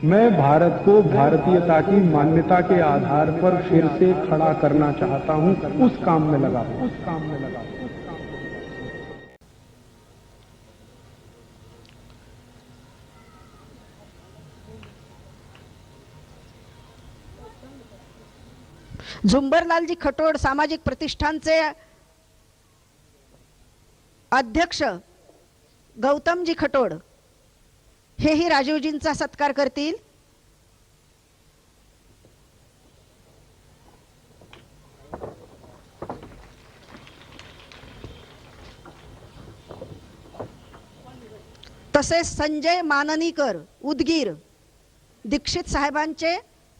मैं भारत को भारतीयता की मान्यता के आधार पर फिर से खड़ा करना चाहता हूं, उस काम में लगा हूं। झुंबरलालजी खटोड सामाजिक प्रतिष्ठानचे अध्यक्ष गौतमजी खटोड हेही राजीवजींचा सत्कार करतील। तसेच संजय माननीकर उदगीर दीक्षित साहेबांचे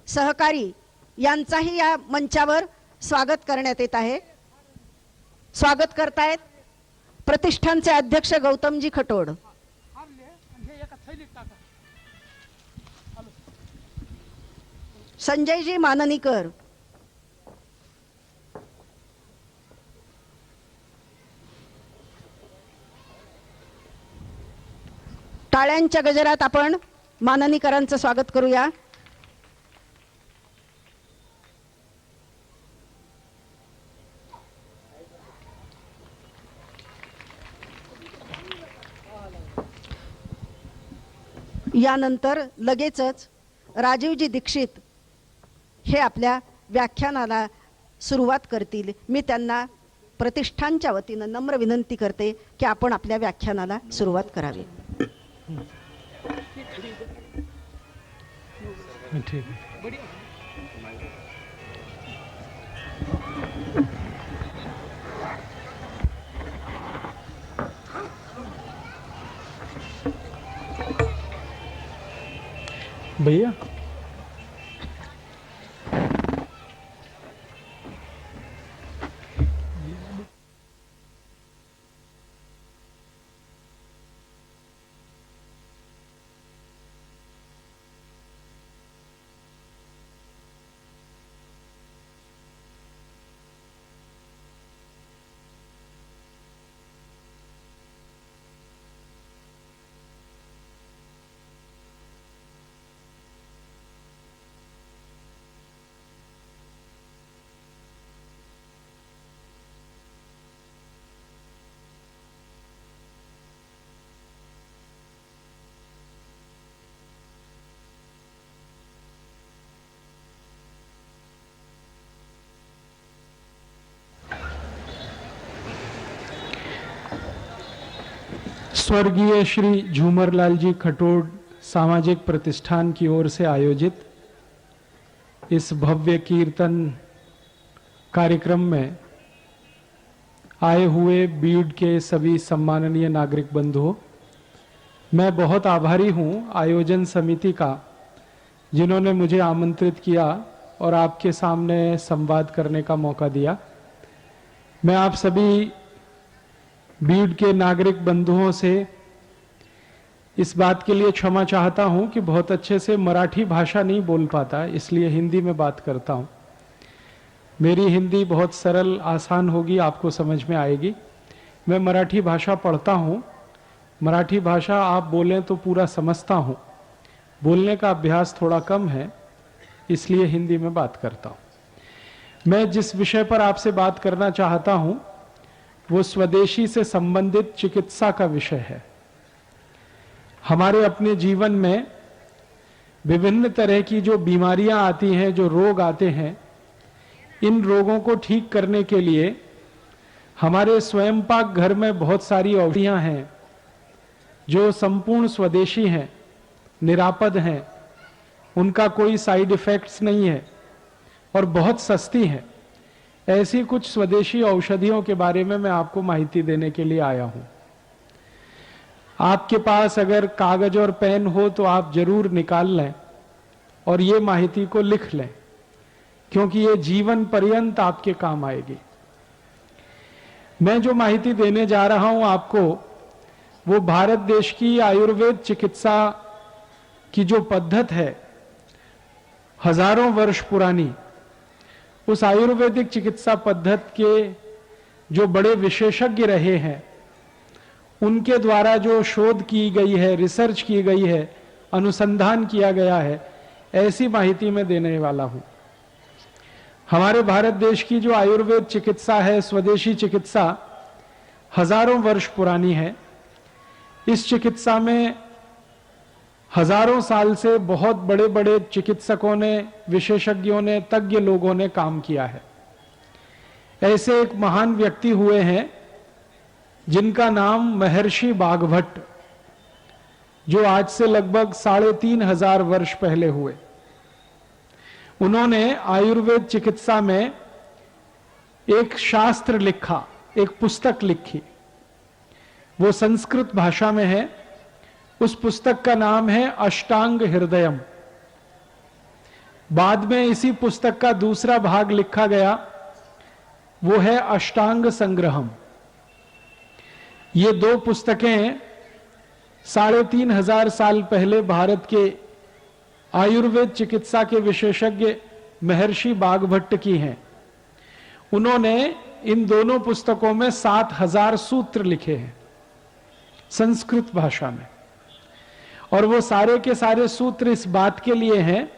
सहकारी यांचाही या मंचावर स्वागत करण्यात येत आहे। स्वागत करतायत प्रतिष्ठानचे अध्यक्ष गौतमजी खटोड। संजयजी माननीकर, टाळ्यांच्या गजरात आपण माननीकरांचं स्वागत करूया। यानंतर लगेचच राजीवजी दीक्षित हे आपल्या व्याख्यानाला सुरुवात करतील। मी त्यांना प्रतिष्ठानच्या वतीनं नम्र विनंती करते की आपण आपल्या व्याख्यानाला सुरुवात करावी। भैया स्वर्गीय श्री झूमरलाल जी खटोड सामाजिक प्रतिष्ठान की ओर से आयोजित इस भव्य कीर्तन कार्यक्रम में आए हुए बीड के सभी सम्माननीय नागरिक बंधुओं, मैं बहुत आभारी हूं आयोजन समिति का, जिन्होंने मुझे आमंत्रित किया और आपके सामने संवाद करने का मौका दिया। मैं आप सभी बीड के नागरिक बंधुओं से इस बात के लिए क्षमा चाहता हूं कि बहुत अच्छे से मराठी भाषा नहीं बोल पाता, इसलिए हिंदी में बात करता हूं। मेरी हिंदी बहुत सरल आसान होगी, आपको समझ में आएगी। मैं मराठी भाषा पढ़ता हूं, मराठी भाषा आप बोलें तो पूरा समझता हूं, बोलने का अभ्यास थोड़ा कम है, इसलिए हिंदी में बात करता हूं। मैं जिस विषय पर आपसे बात करना चाहता हूं वो स्वदेशी से संबंधित चिकित्सा का विषय है। हमारे अपने जीवन में विभिन्न तरह की जो बीमारियां आती हैं, जो रोग आते हैं, इन रोगों को ठीक करने के लिए हमारे स्वयं पाक घर में बहुत सारी औषधियां हैं जो संपूर्ण स्वदेशी हैं, निरापद हैं, उनका कोई साइड इफेक्ट्स नहीं है और बहुत सस्ती हैं। ऐसी कुछ स्वदेशी औषधियों के बारे में मैं आपको माहिती देने के लिए आया हूं। आपके पास अगर कागज और पेन हो तो आप जरूर निकाल लें और ये माहिती को लिख लें, क्योंकि ये जीवन पर्यंत आपके काम आएगी। मैं जो माहिती देने जा रहा हूं आपको, वो भारत देश की आयुर्वेद चिकित्सा की जो पद्धत है, हजारों वर्ष पुरानी, उस आयुर्वेदिक चिकित्सा पद्धति के जो बड़े विशेषज्ञ रहे हैं, उनके द्वारा जो शोध की गई है, रिसर्च की गई है, अनुसंधान किया गया है, ऐसी माहिती मैं देने वाला हूं। हमारे भारत देश की जो आयुर्वेद चिकित्सा है, स्वदेशी चिकित्सा, हजारों वर्ष पुरानी है। इस चिकित्सा में हजारों साल से बहुत बड़े बड़े चिकित्सकों ने, विशेषज्ञों ने, तज्ञ लोगों ने काम किया है। ऐसे एक महान व्यक्ति हुए हैं जिनका नाम महर्षि बाघभट्ट, जो आज से लगभग 3500 वर्ष पहले हुए। उन्होंने आयुर्वेद चिकित्सा में एक शास्त्र लिखा, एक पुस्तक लिखी। वो संस्कृत भाषा में है। उस पुस्तक का नाम है अष्टांग हृदयम। बाद में इसी पुस्तक का दूसरा भाग लिखा गया, वो है अष्टांग संग्रहम। ये दो पुस्तकें 3500 साल पहले भारत के आयुर्वेद चिकित्सा के विशेषज्ञ महर्षि बाघभट्ट की हैं। उन्होंने इन दोनों पुस्तकों में 7000 सूत्र लिखे हैं संस्कृत भाषा में। और वो सारे के सारे सूत्र इस बात के लिए हैं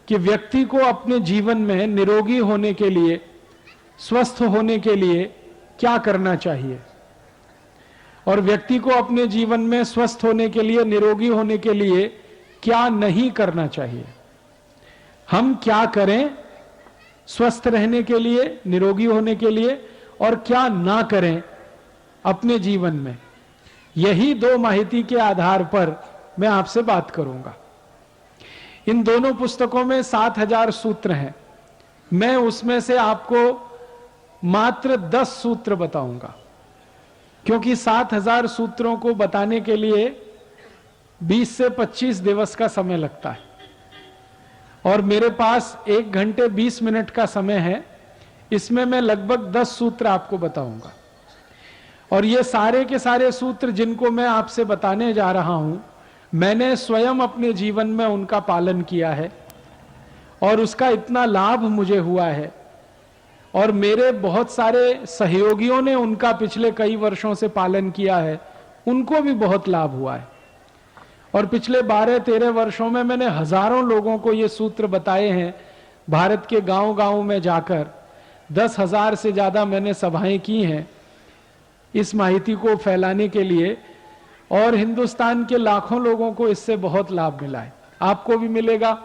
कि व्यक्ति को अपने जीवन में निरोगी होने के लिए, स्वस्थ होने के लिए क्या करना चाहिए, और व्यक्ति को अपने जीवन में स्वस्थ होने के लिए, निरोगी होने के लिए क्या नहीं करना चाहिए। हम क्या करें स्वस्थ रहने के लिए, निरोगी होने के लिए, और क्या ना करें अपने जीवन में। यही दो माहिती के आधार पर मैं आपसे बात करूंगा। इन दोनों पुस्तकों में 7000 सूत्र हैं। मैं उसमें से आपको मात्र 10 सूत्र बताऊंगा, क्योंकि 7000 सूत्रों को बताने के लिए 20 से 25 दिवस का समय लगता है, और मेरे पास 1 घंटे 20 मिनट का समय है। इसमें मैं लगभग 10 सूत्र आपको बताऊंगा। और ये सारे के सारे सूत्र जिनको मैं आपसे बताने जा रहा हूं, मैंने स्वयं अपने जीवन में उनका पालन किया है, और उसका इतना लाभ मुझे हुआ है, और मेरे बहुत सारे सहयोगियों ने उनका पिछले कई वर्षों से पालन किया है, उनको भी बहुत लाभ हुआ है। और पिछले 12-13 वर्षों में मैंने हजारों लोगों को ये सूत्र बताए हैं। भारत के गांव-गांव में जाकर 10,000 से ज्यादा मैंने सभाएं की हैं इस माहिती को फैलाने के लिए, और हिंदुस्तान के लाखों लोगों को इससे बहुत लाभ मिला है। आपको भी मिलेगा,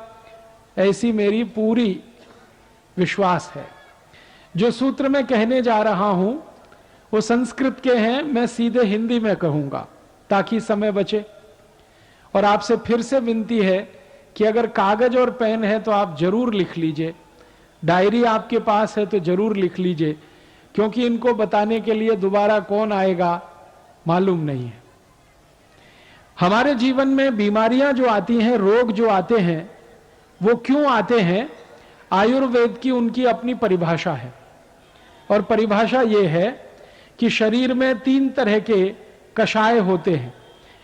ऐसी मेरी पूरी विश्वास है। जो सूत्र मैं कहने जा रहा हूं वो संस्कृत के हैं, मैं सीधे हिंदी में कहूंगा ताकि समय बचे। और आपसे फिर से विनती है कि अगर कागज और पेन है तो आप जरूर लिख लीजिए, डायरी आपके पास है तो जरूर लिख लीजिए, क्योंकि इनको बताने के लिए दोबारा कौन आएगा मालूम नहीं है। हमारे जीवन में बीमारियां जो आती हैं, रोग जो आते हैं, वो क्यों आते हैं? आयुर्वेद की उनकी अपनी परिभाषा है, और परिभाषा ये है कि शरीर में 3 तरह के कषाय होते हैं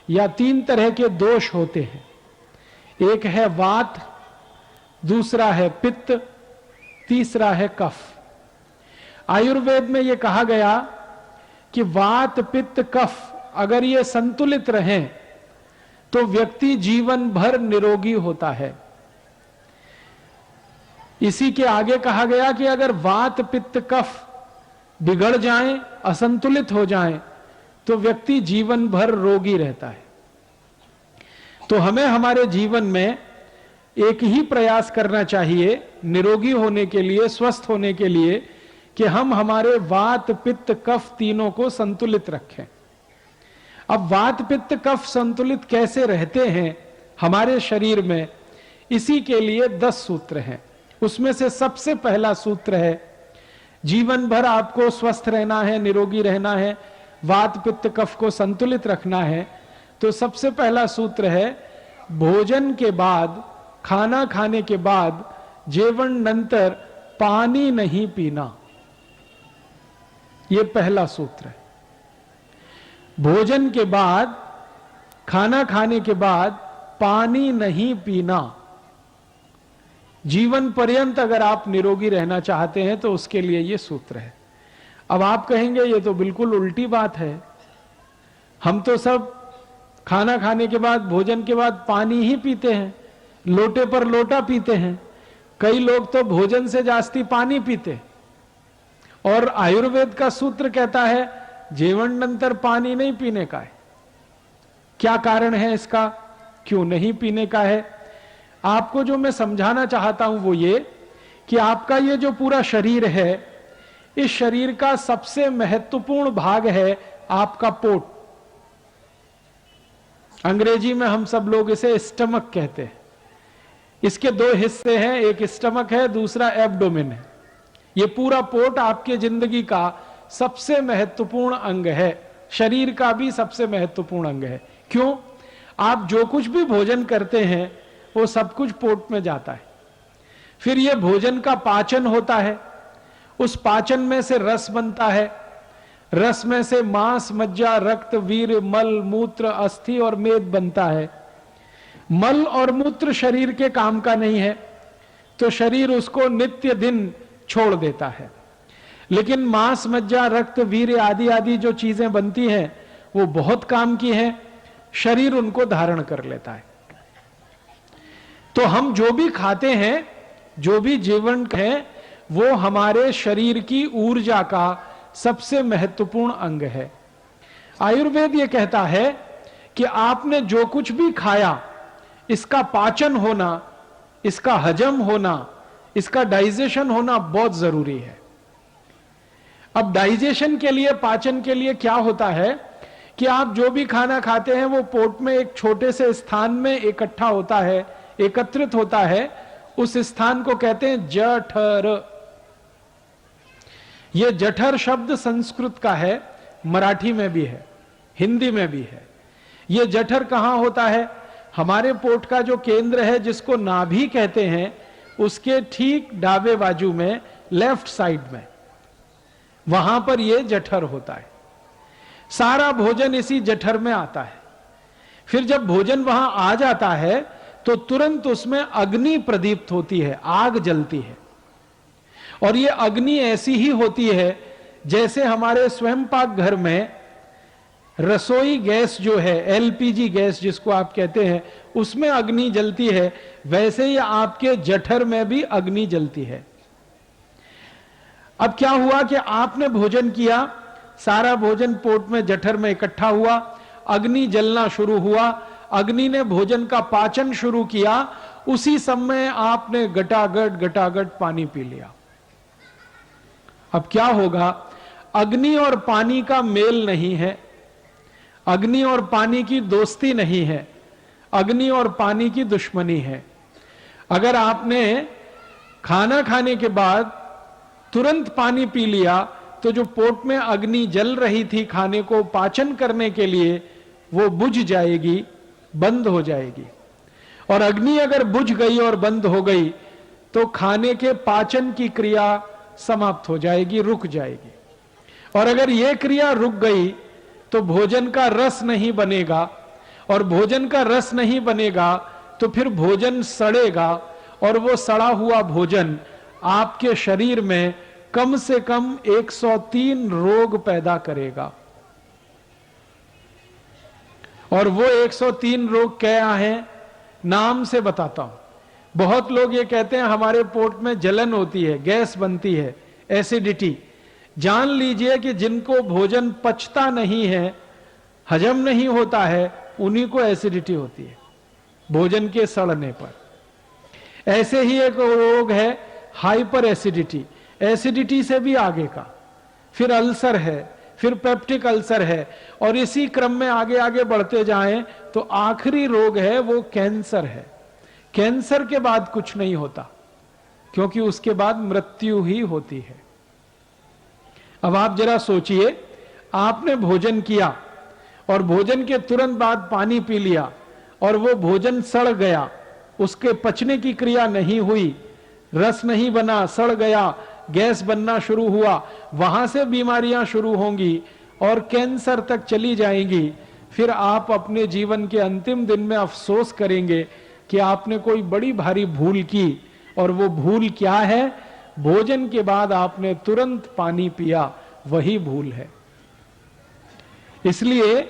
या 3 तरह के दोष होते हैं। एक है वात, दूसरा है पित्त, तीसरा है कफ। आयुर्वेद में यह कहा गया कि वात, पित्त, कफ अगर ये संतुलित रहें तो व्यक्ति जीवन भर निरोगी होता है। इसी के आगे कहा गया कि अगर वात, पित्त, कफ बिगड़ जाएं, असंतुलित हो जाएं, तो व्यक्ति जीवन भर रोगी रहता है। तो हमें हमारे जीवन में एक ही प्रयास करना चाहिए निरोगी होने के लिए, स्वस्थ होने के लिए, कि हम हमारे वात, पित्त, कफ तीनों को संतुलित रखें। अब वात, पित्त, कफ संतुलित कैसे रहते हैं हमारे शरीर में, इसी के लिए 10 सूत्र हैं। उसमें से सबसे पहला सूत्र है, जीवन भर आपको स्वस्थ रहना है, निरोगी रहना है, वात, पित्त, कफ को संतुलित रखना है, तो सबसे पहला सूत्र है, भोजन के बाद, खाना खाने के बाद, जेवण नंतर पानी नहीं पीना। यह पहला सूत्र है। भोजन के बाद, खाना खाने के बाद पानी नहीं पीना। जीवन पर्यंत अगर आप निरोगी रहना चाहते हैं तो उसके लिए यह सूत्र है। अब आप कहेंगे ये तो बिल्कुल उल्टी बात है, हम तो सब खाना खाने के बाद, भोजन के बाद पानी ही पीते हैं, लोटे पर लोटा पीते हैं। कई लोग तो भोजन से जास्ती पानी पीते। और आयुर्वेद का सूत्र कहता है जेवण नंतर पानी नहीं पीने का है। क्या कारण है इसका, क्यों नहीं पीने का है? आपको जो मैं समझाना चाहता हूं वो ये कि आपका ये जो पूरा शरीर है, इस शरीर का सबसे महत्वपूर्ण भाग है आपका पोट। अंग्रेजी में हम सब लोग इसे स्टमक कहते हैं। इसके दो हिस्से हैं, एक स्टमक है, दूसरा एब्डोमेन है। ये पूरा पोट आपके जिंदगी का सबसे महत्वपूर्ण अंग है, शरीर का भी सबसे महत्वपूर्ण अंग है। क्यों? आप जो कुछ भी भोजन करते हैं वो सब कुछ पोट में जाता है। फिर ये भोजन का पाचन होता है, उस पाचन में से रस बनता है, रस में से मांस, मज्जा, रक्त, वीर्य, मल, मूत्र, अस्थि और मेद बनता है। मल और मूत्र शरीर के काम का नहीं है, तो शरीर उसको नित्य दिन छोड़ देता है। लेकिन मांस, मज्जा, रक्त, वीर्य आदि आदि जो चीजें बनती हैं वो बहुत काम की हैं, शरीर उनको धारण कर लेता है। तो हम जो भी खाते हैं, जो भी जीवन है, वो हमारे शरीर की ऊर्जा का सबसे महत्वपूर्ण अंग है। आयुर्वेद ये कहता है कि आपने जो कुछ भी खाया, इसका पाचन होना, इसका हजम होना, इसका डाइजेशन होना बहुत जरूरी है। अब डाइजेशन के लिए, पाचन के लिए क्या होता है कि आप जो भी खाना खाते हैं वो पोट में एक छोटे से स्थान में इकट्ठा होता है, एकत्रित होता है। उस स्थान को कहते हैं जठर। यह जठर शब्द संस्कृत का है, मराठी में भी है, हिंदी में भी है। यह जठर कहां होता है? हमारे पोट का जो केंद्र है, जिसको नाभि कहते हैं, उसके ठीक दावे बाजू में, लेफ्ट साइड में, वहां पर यह जठर होता है। सारा भोजन इसी जठर में आता है। फिर जब भोजन वहां आ जाता है तो तुरंत उसमें अग्नि प्रदीप्त होती है, आग जलती है। और ये अग्नि ऐसी ही होती है जैसे हमारे स्वयंपाक घर में रसोई गैस जो है, एलपीजी गैस जिसको आप कहते हैं, उसमें अग्नि जलती है, वैसे ही आपके जठर में भी अग्नि जलती है। अब क्या हुआ कि आपने भोजन किया, सारा भोजन पोट में, जठर में इकट्ठा हुआ, अग्नि जलना शुरू हुआ, अग्नि ने भोजन का पाचन शुरू किया। उसी समय आपने गटागट पानी पी लिया। अब क्या होगा? अग्नि और पानी का मेल नहीं है, अग्नि और पानी की दोस्ती नहीं है, अग्नि और पानी की दुश्मनी है। अगर आपने खाना खाने के बाद तुरंत पानी पी लिया तो जो पोट में अग्नि जल रही थी खाने को पाचन करने के लिए, वो बुझ जाएगी, बंद हो जाएगी। और अग्नि अगर बुझ गई और बंद हो गई तो खाने के पाचन की क्रिया समाप्त हो जाएगी, रुक जाएगी। और अगर यह क्रिया रुक गई तो भोजन का रस नहीं बनेगा, और भोजन का रस नहीं बनेगा तो फिर भोजन सड़ेगा, और वो सड़ा हुआ भोजन आपके शरीर में कम से कम 103 रोग पैदा करेगा। और वो 103 रोग क्या हैं, नाम से बताता हूं। बहुत लोग ये कहते हैं हमारे पोट में जलन होती है, गैस बनती है, एसिडिटी। जान लीजिए कि जिनको भोजन पचता नहीं है, हजम नहीं होता है, उन्हीं को एसिडिटी होती है भोजन के सड़ने पर। ऐसे ही एक रोग है हाइपर एसिडिटी, एसिडिटी से भी आगे का। फिर अल्सर है, फिर पेप्टिक अल्सर है, और इसी क्रम में आगे आगे बढ़ते जाएं तो आखिरी रोग है वो कैंसर है। कैंसर के बाद कुछ नहीं होता, क्योंकि उसके बाद मृत्यु ही होती है। अब आप जरा सोचिए, आपने भोजन किया और भोजन के तुरंत बाद पानी पी लिया और वो भोजन सड़ गया, उसके पचने की क्रिया नहीं हुई, रस नहीं बना, सड़ गया, गैस बनना शुरू हुआ, वहां से बीमारियां शुरू होंगी और कैंसर तक चली जाएंगी। फिर आप अपने जीवन के अंतिम दिन में अफसोस करेंगे कि आपने कोई बड़ी भारी भूल की। और वो भूल क्या है? भोजन के बाद आपने तुरंत पानी पिया, वही भूल है। इसलिए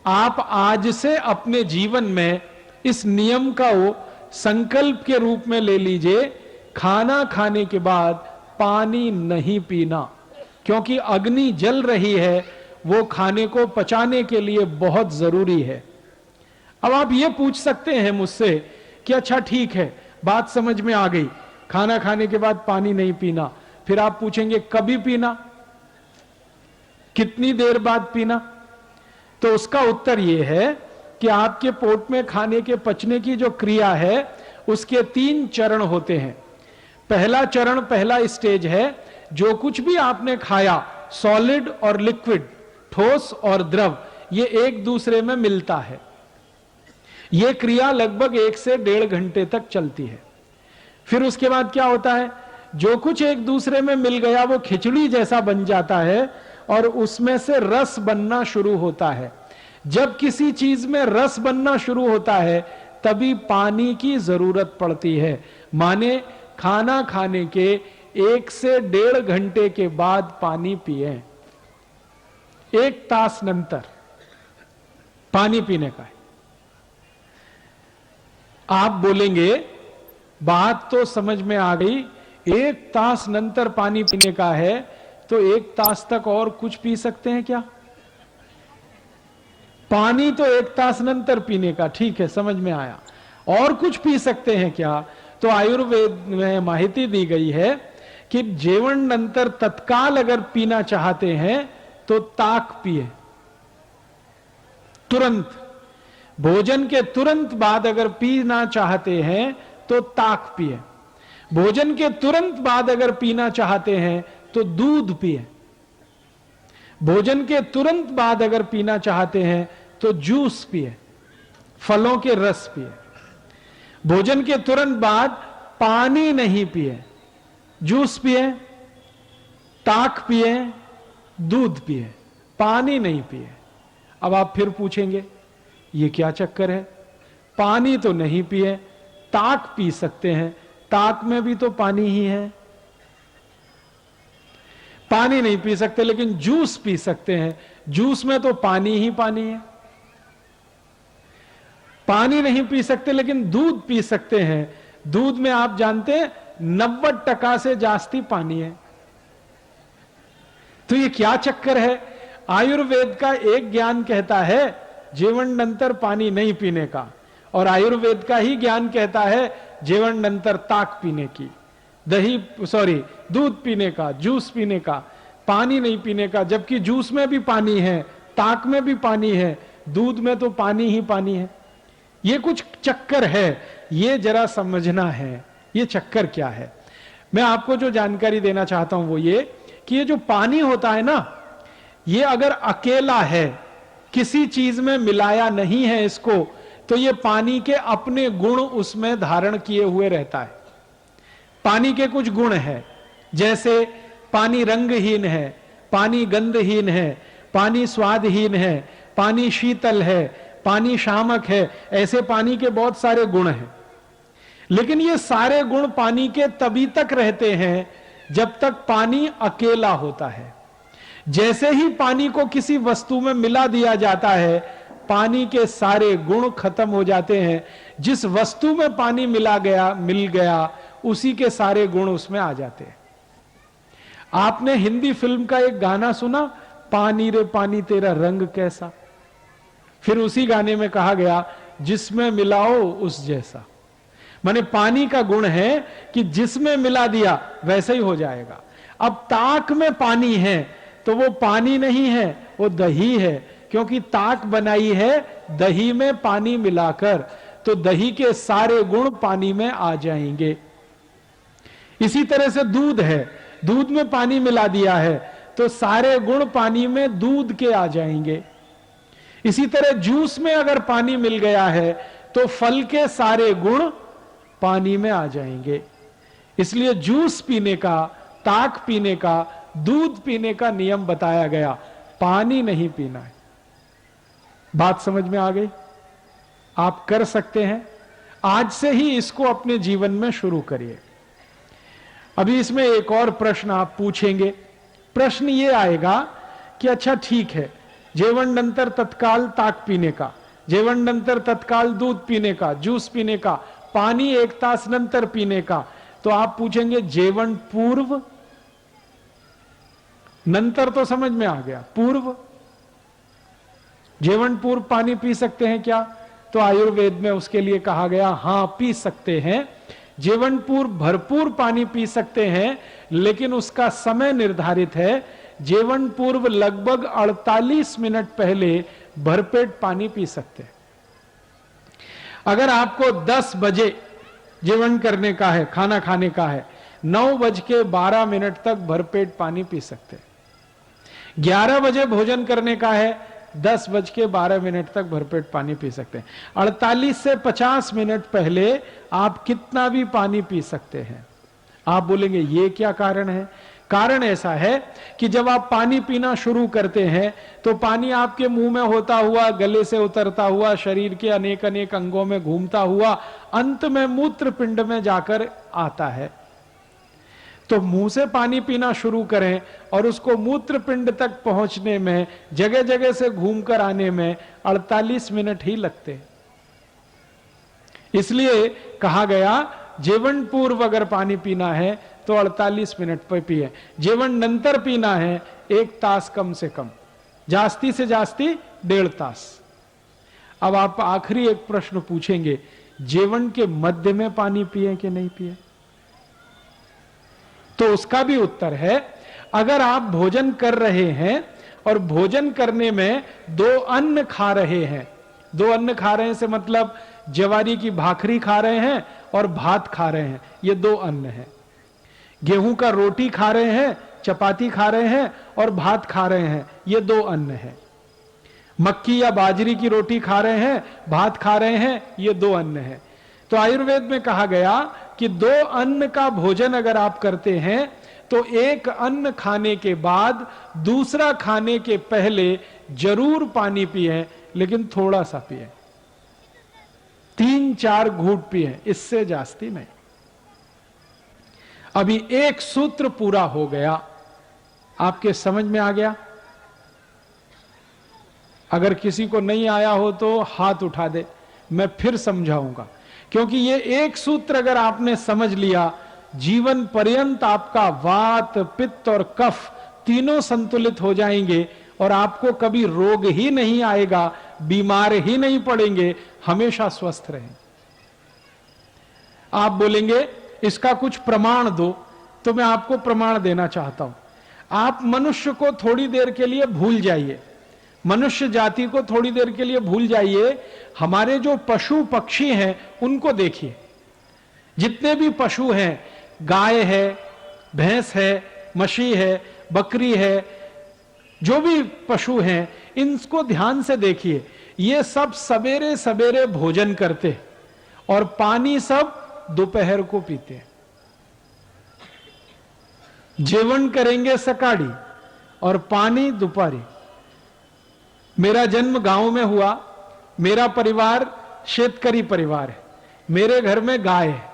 आप आज से अपने जीवन में इस नियम का वो संकल्प के रूप में ले लीजिए, खाना खाने के बाद पानी नहीं पीना, क्योंकि अग्नि जल रही है, वो खाने को पचाने के लिए बहुत जरूरी है। अब आप ये पूछ सकते हैं मुझसे कि अच्छा ठीक है, बात समझ में आ गई, खाना खाने के बाद पानी नहीं पीना। फिर आप पूछेंगे कभी पीना, कितनी देर बाद पीना? तो उसका उत्तर यह है कि आपके पोट में खाने के पचने की जो क्रिया है उसके 3 चरण होते हैं। पहला चरण, पहला स्टेज है, जो कुछ भी आपने खाया, सॉलिड और लिक्विड, ठोस और द्रव, ये एक दूसरे में मिलता है। यह क्रिया लगभग 1 से 1.5 घंटे तक चलती है। फिर उसके बाद क्या होता है, जो कुछ एक दूसरे में मिल गया वो खिचड़ी जैसा बन जाता है और उसमें से रस बनना शुरू होता है। जब किसी चीज में रस बनना शुरू होता है तभी पानी की जरूरत पड़ती है। माने खाना खाने के 1 से 1.5 घंटे के बाद पानी पिए। 1 तास नंतर पानी पीने का है। आप बोलेंगे बात तो समझ में आ गई, 1 तास नंतर पानी पीने का है, तो 1 तास तक और कुछ पी सकते हैं क्या? पानी तो 1 तास नंतर पीने का, ठीक है, समझ में आया। और कुछ पी सकते हैं क्या? तो आयुर्वेद में माहिती दी गई है कि जेवण नंतर तत्काल अगर पीना चाहते हैं तो ताक पिए, तुरंत। भोजन के तुरंत बाद अगर पीना चाहते हैं तो ताक पिए। भोजन के तुरंत बाद अगर पीना चाहते हैं तो दूध पिए। भोजन के तुरंत बाद अगर पीना चाहते हैं तो जूस पिए, फलों के रस पिए। भोजन के तुरंत बाद पानी नहीं पिए, जूस पिए, ताक पिए, दूध पिए, पानी नहीं पिए। अब आप फिर पूछेंगे ये क्या चक्कर है, पानी तो नहीं पिए, ताक पी सकते हैं, ताक में भी तो पानी ही है। पानी नहीं पी सकते लेकिन जूस पी सकते हैं, जूस में तो पानी ही पानी है। पानी नहीं पी सकते लेकिन दूध पी सकते हैं, दूध में आप जानते हैं 90% से जास्ती पानी है। तो ये क्या चक्कर है? आयुर्वेद का एक ज्ञान कहता है जीवन नंतर पानी नहीं पीने का, और आयुर्वेद का ही ज्ञान कहता है जीवन नंतर ताक पीने की, दूध पीने का, जूस पीने का, पानी नहीं पीने का। जबकि जूस में भी पानी है, ताक में भी पानी है, दूध में तो पानी ही पानी है। ये कुछ चक्कर है, ये जरा समझना है ये चक्कर क्या है। मैं आपको जो जानकारी देना चाहता हूं वो ये कि ये जो पानी होता है ना, ये अगर अकेला है, किसी चीज में मिलाया नहीं है इसको, तो ये पानी के अपने गुण उसमें धारण किए हुए रहता है। पानी के कुछ गुण हैं, जैसे पानी रंगहीन है, पानी गंधहीन है, पानी स्वादहीन है, पानी शीतल है, पानी शामक है। ऐसे पानी के बहुत सारे गुण हैं। लेकिन ये सारे गुण पानी के तभी तक रहते हैं जब तक पानी अकेला होता है। जैसे ही पानी को किसी वस्तु में मिला दिया जाता है, पानी के सारे गुण खत्म हो जाते हैं। जिस वस्तु में पानी मिल गया उसी के सारे गुण उसमें आ जाते हैं। आपने हिंदी फिल्म का एक गाना सुना, पानी रे पानी तेरा रंग कैसा? फिर उसी गाने में कहा गया जिसमें मिलाओ उस जैसा। माने पानी का गुण है कि जिसमें मिला दिया वैसे ही हो जाएगा। अब ताक में पानी है तो वो पानी नहीं है, वो दही है, क्योंकि ताक बनाई है दही में पानी मिलाकर, तो दही के सारे गुण पानी में आ जाएंगे। इसी तरह से दूध है, दूध में पानी मिला दिया है तो सारे गुण पानी में दूध के आ जाएंगे। इसी तरह जूस में अगर पानी मिल गया है तो फल के सारे गुण पानी में आ जाएंगे। इसलिए जूस पीने का, ताक पीने का, दूध पीने का नियम बताया गया, पानी नहीं पीना है। बात समझ में आ गई? आप कर सकते हैं, आज से ही इसको अपने जीवन में शुरू करिए। अभी इसमें एक और प्रश्न आप पूछेंगे। प्रश्न ये आएगा कि अच्छा ठीक है, जेवण नंतर तत्काल ताक पीने का, जेवण नंतर तत्काल दूध पीने का, जूस पीने का, पानी 1 तास नंतर पीने का। तो आप पूछेंगे जेवण पूर्व, नंतर तो समझ में आ गया, पूर्व जेवण पूर्व पानी पी सकते हैं क्या? तो आयुर्वेद में उसके लिए कहा गया हां पी सकते हैं, जेवण पूर्व भरपूर पानी पी सकते हैं, लेकिन उसका समय निर्धारित है। जेवण पूर्व लगभग 48 मिनट पहले भरपेट पानी पी सकते हैं। अगर आपको 10 बजे जेवण करने का है, खाना खाने का है, 9:12 तक भरपेट पानी पी सकते हैं। 11 बजे भोजन करने का है, 10:12 तक भरपेट पानी पी सकते हैं। 48 से 50 मिनट पहले आप कितना भी पानी पी सकते हैं। आप बोलेंगे ये क्या कारण है? कारण ऐसा है कि जब आप पानी पीना शुरू करते हैं तो पानी आपके मुंह में होता हुआ, गले से उतरता हुआ, शरीर के अनेक अनेक अंगों में घूमता हुआ अंत में मूत्र पिंड में जाकर आता है। तो मुंह से पानी पीना शुरू करें और उसको मूत्र पिंड तक पहुंचने में, जगह जगह से घूमकर आने में 48 मिनट ही लगते हैं। इसलिए कहा गया जेवण पूर्व अगर पानी पीना है तो 48 मिनट पर पिए, जेवण नंतर पीना है 1 तास कम से कम, जास्ती से जास्ती 1.5 तास। अब आप आखिरी एक प्रश्न पूछेंगे, जेवण के मध्य में पानी पिए कि नहीं पिए? तो उसका भी उत्तर है, अगर आप भोजन कर रहे हैं और भोजन करने में 2 अन्न खा रहे हैं, 2 अन्न खा रहे हैं से मतलब ज्वारी की भाखरी खा रहे हैं और भात खा रहे हैं, ये 2 अन्न है। गेहूं का रोटी खा रहे हैं, चपाती खा रहे हैं और भात खा रहे हैं, ये 2 अन्न है। मक्की या बाजरी की रोटी खा रहे हैं, भात खा रहे हैं, ये 2 अन्न है। तो आयुर्वेद में कहा गया कि 2 अन्न का भोजन अगर आप करते हैं तो एक अन्न खाने के बाद दूसरा खाने के पहले जरूर पानी पिए, लेकिन थोड़ा सा पिए, 3-4 घूंट पिए, इससे जास्ती नहीं। अभी एक सूत्र पूरा हो गया, आपके समझ में आ गया? अगर किसी को नहीं आया हो तो हाथ उठा दे, मैं फिर समझाऊंगा, क्योंकि ये एक सूत्र अगर आपने समझ लिया, जीवन पर्यंत आपका वात, पित्त और कफ तीनों संतुलित हो जाएंगे और आपको कभी रोग ही नहीं आएगा, बीमार ही नहीं पड़ेंगे, हमेशा स्वस्थ रहेंगे। आप बोलेंगे इसका कुछ प्रमाण दो, तो मैं आपको प्रमाण देना चाहता हूं। आप मनुष्य को थोड़ी देर के लिए भूल जाइए, मनुष्य जाति को थोड़ी देर के लिए भूल जाइए, हमारे जो पशु पक्षी हैं उनको देखिए। जितने भी पशु हैं, गाय है, भैंस है, मछली है, बकरी है, जो भी पशु हैं, इनको ध्यान से देखिए। ये सब सवेरे सवेरे भोजन करते और पानी सब दोपहर को पीते हैं। जेवण करेंगे सकाड़ी और पानी दोपहरी। मेरा जन्म गांव में हुआ, मेरा परिवार शेतकरी परिवार है, मेरे घर में गाय है,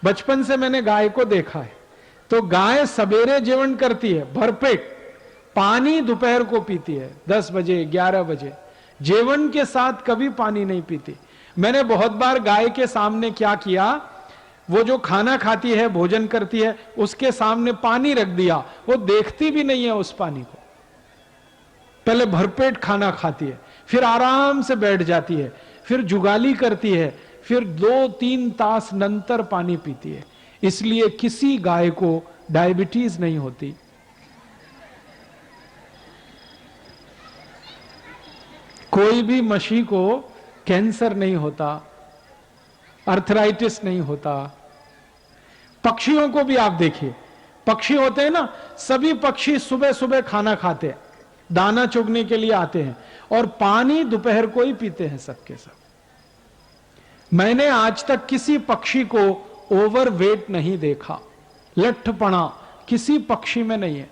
बचपन से मैंने गाय को देखा है। तो गाय सवेरे जेवण करती है भरपेट, पानी दोपहर को पीती है 10 बजे 11 बजे, जेवण के साथ कभी पानी नहीं पीती। मैंने बहुत बार गाय के सामने क्या किया, वो जो खाना खाती है, भोजन करती है, उसके सामने पानी रख दिया, वो देखती भी नहीं है उस पानी को। पहले भरपेट खाना खाती है, फिर आराम से बैठ जाती है, फिर जुगाली करती है, फिर 2-3 तास नंतर पानी पीती है। इसलिए किसी गाय को डायबिटीज नहीं होती। कोई भी मछली को कैंसर नहीं होता, अर्थराइटिस नहीं होता। पक्षियों को भी आप देखिए, पक्षी होते हैं ना, सभी पक्षी सुबह सुबह खाना खाते हैं, दाना चुगने के लिए आते हैं और पानी दोपहर को ही पीते हैं सबके सब। मैंने आज तक किसी पक्षी को ओवरवेट नहीं देखा, लट्ठपना किसी पक्षी में नहीं है,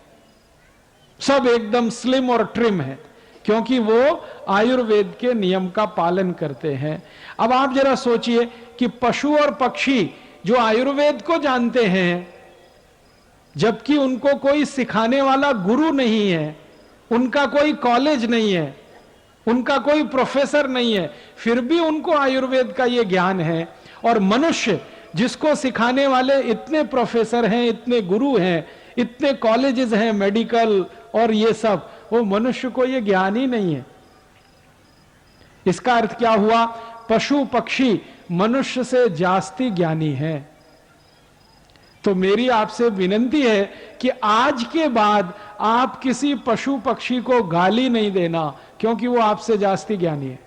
सब एकदम स्लिम और ट्रिम है, क्योंकि वो आयुर्वेद के नियम का पालन करते हैं। अब आप जरा सोचिए कि पशु और पक्षी जो आयुर्वेद को जानते हैं, जबकि उनको कोई सिखाने वाला गुरु नहीं है, उनका कोई कॉलेज नहीं है, उनका कोई प्रोफेसर नहीं है, फिर भी उनको आयुर्वेद का ये ज्ञान है। और मनुष्य जिसको सिखाने वाले इतने प्रोफेसर हैं, इतने गुरु हैं, इतने कॉलेजेस हैं मेडिकल और ये सब, वो मनुष्य को ये ज्ञान ही नहीं है। इसका अर्थ क्या हुआ? पशु पक्षी मनुष्य से जास्ती ज्ञानी है। तो मेरी आपसे विनती है कि आज के बाद आप किसी पशु पक्षी को गाली नहीं देना, क्योंकि वो आपसे जास्ती ज्ञानी है।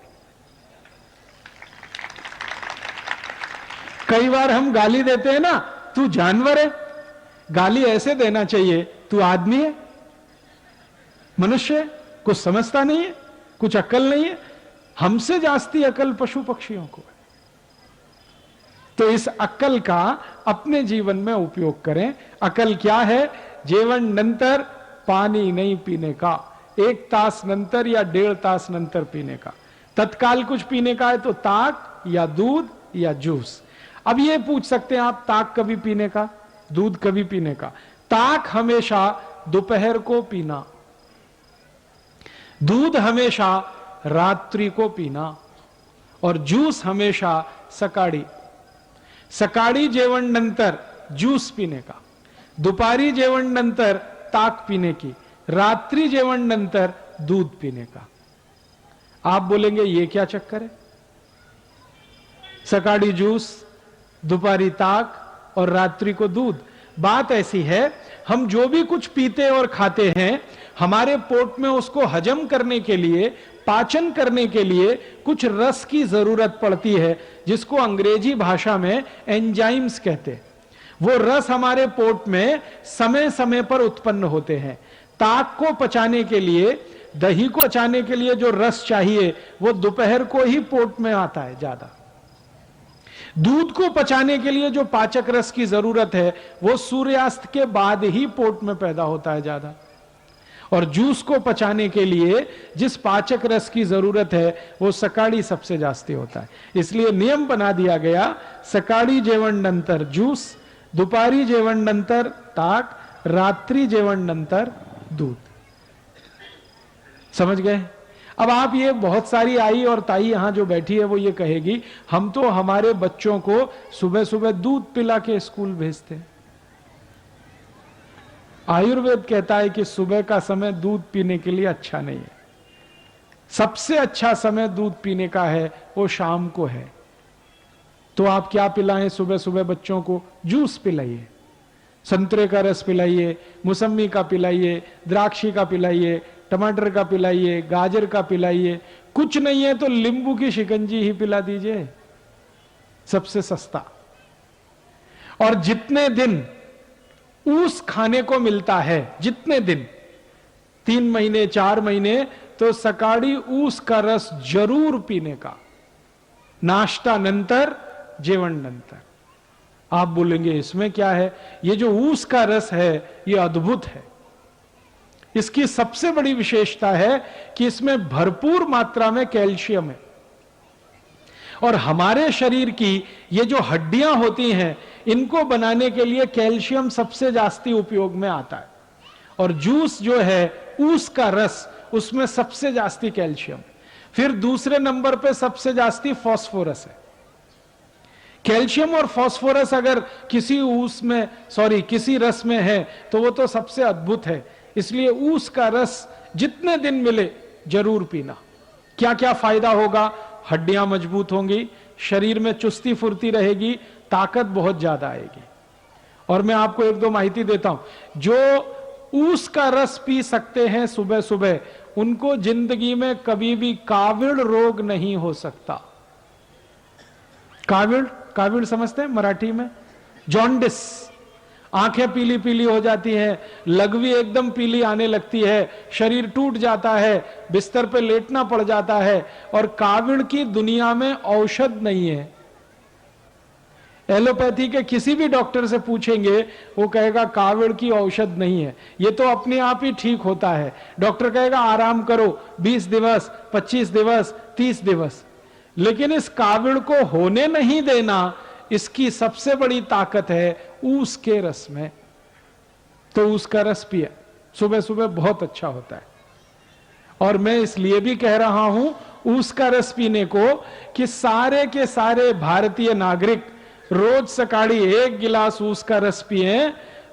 कई बार हम गाली देते हैं ना, तू जानवर है। गाली ऐसे देना चाहिए, तू आदमी है, मनुष्य है, कुछ समझता नहीं है, कुछ अक्ल नहीं है। हमसे जास्ती अक्ल पशु पक्षियों को है। तो इस अक्ल का अपने जीवन में उपयोग करें। अक्ल क्या है? जेवण नंतर पानी नहीं पीने का, 1 तास नंतर या 1.5 तास नंतर पीने का। तत्काल कुछ पीने का है तो ताक या दूध या जूस। अब ये पूछ सकते हैं आप, ताक कभी पीने का, दूध कभी पीने का? ताक हमेशा दोपहर को पीना, दूध हमेशा रात्रि को पीना, और जूस हमेशा सकाळी। सकाळी जेवण नंतर ज्यूस पीने का, दुपारी जेवण नंतर ताक पीने की, रात्रि जेवण नंतर दूध पीने का। आप बोलेंगे ये क्या चक्कर है? सकाळी जूस, दोपहरी ताक और रात्रि को दूध। बात ऐसी है, हम जो भी कुछ पीते और खाते हैं, हमारे पोट में उसको हजम करने के लिए, पाचन करने के लिए कुछ रस की जरूरत पड़ती है, जिसको अंग्रेजी भाषा में एंजाइम्स कहते हैं। वो रस हमारे पोट में समय समय पर उत्पन्न होते हैं। ताक को पचाने के लिए, दही को पचाने के लिए जो रस चाहिए, वो दोपहर को ही पोट में आता है ज्यादा। दूध को पचाने के लिए जो पाचक रस की जरूरत है, वो सूर्यास्त के बाद ही पोट में पैदा होता है ज्यादा। और जूस को पचाने के लिए जिस पाचक रस की जरूरत है, वो सकाळी सबसे जास्ती होता है। इसलिए नियम बना दिया गया, सकाळी जेवण नंतर जूस, दुपारी जेवण नंतर ताक, रात्रि जेवण नंतर दूध। समझ गए? अब आप ये, बहुत सारी आई और ताई यहां जो बैठी है वो ये कहेगी, हम तो हमारे बच्चों को सुबह सुबह दूध पिला के स्कूल भेजते हैं। आयुर्वेद कहता है कि सुबह का समय दूध पीने के लिए अच्छा नहीं है। सबसे अच्छा समय दूध पीने का है वो शाम को है। तो आप क्या पिलाएं सुबह सुबह बच्चों को? जूस पिलाइए, संतरे का रस पिलाइए, मौसमी का पिलाइए, द्राक्षी का पिलाइए, टमाटर का पिलाइए, गाजर का पिलाइए। कुछ नहीं है तो नींबू की शिकंजी ही पिला दीजिए, सबसे सस्ता। और जितने दिन ऊस खाने को मिलता है, जितने दिन, 3 महीने 4 महीने, तो सकाळी ऊस का रस जरूर पीने का, नाश्ता नंतर, जेवण नंतर। आप बोलेंगे इसमें क्या है? ये जो ऊस का रस है ये अद्भुत है। इसकी सबसे बड़ी विशेषता है कि इसमें भरपूर मात्रा में कैल्शियम है। और हमारे शरीर की ये जो हड्डियां होती हैं, इनको बनाने के लिए कैल्शियम सबसे जास्ती उपयोग में आता है। और जूस जो है, ऊस का रस, उसमें सबसे जास्ती कैल्शियम। फिर दूसरे नंबर पे सबसे जास्ती फास्फोरस है। कैल्शियम और फास्फोरस अगर किसी किसी रस में है तो वो तो सबसे अद्भुत है। इसलिए ऊस का रस जितने दिन मिले जरूर पीना। क्या क्या फायदा होगा? हड्डियां मजबूत होंगी, शरीर में चुस्ती फुर्ती रहेगी, ताकत बहुत ज्यादा आएगी। और मैं आपको 1-2 माहिती देता हूं। जो ऊस का रस पी सकते हैं सुबह सुबह, उनको जिंदगी में कभी भी काविड़ रोग नहीं हो सकता। काविड़ समझते हैं मराठी में? जॉन्डिस, आंखें पीली पीली हो जाती हैं, लघवी एकदम पीली आने लगती है, शरीर टूट जाता है, बिस्तर पे लेटना पड़ जाता है। और काविड़ की दुनिया में औषध नहीं है। एलोपैथी के किसी भी डॉक्टर से पूछेंगे, वो कहेगा काविड़ की औषध नहीं है, ये तो अपने आप ही ठीक होता है। डॉक्टर कहेगा आराम करो 20 दिवस, 25 दिवस, 30 दिवस। लेकिन इस काविड़ को होने नहीं देना, इसकी सबसे बड़ी ताकत है ऊस के रस में। तो ऊस का रस पिए सुबह सुबह, बहुत अच्छा होता है। और मैं इसलिए भी कह रहा हूं ऊस का रस पीने को कि सारे के सारे भारतीय नागरिक रोज सकाळी 1 गिलास ऊस का रस पिए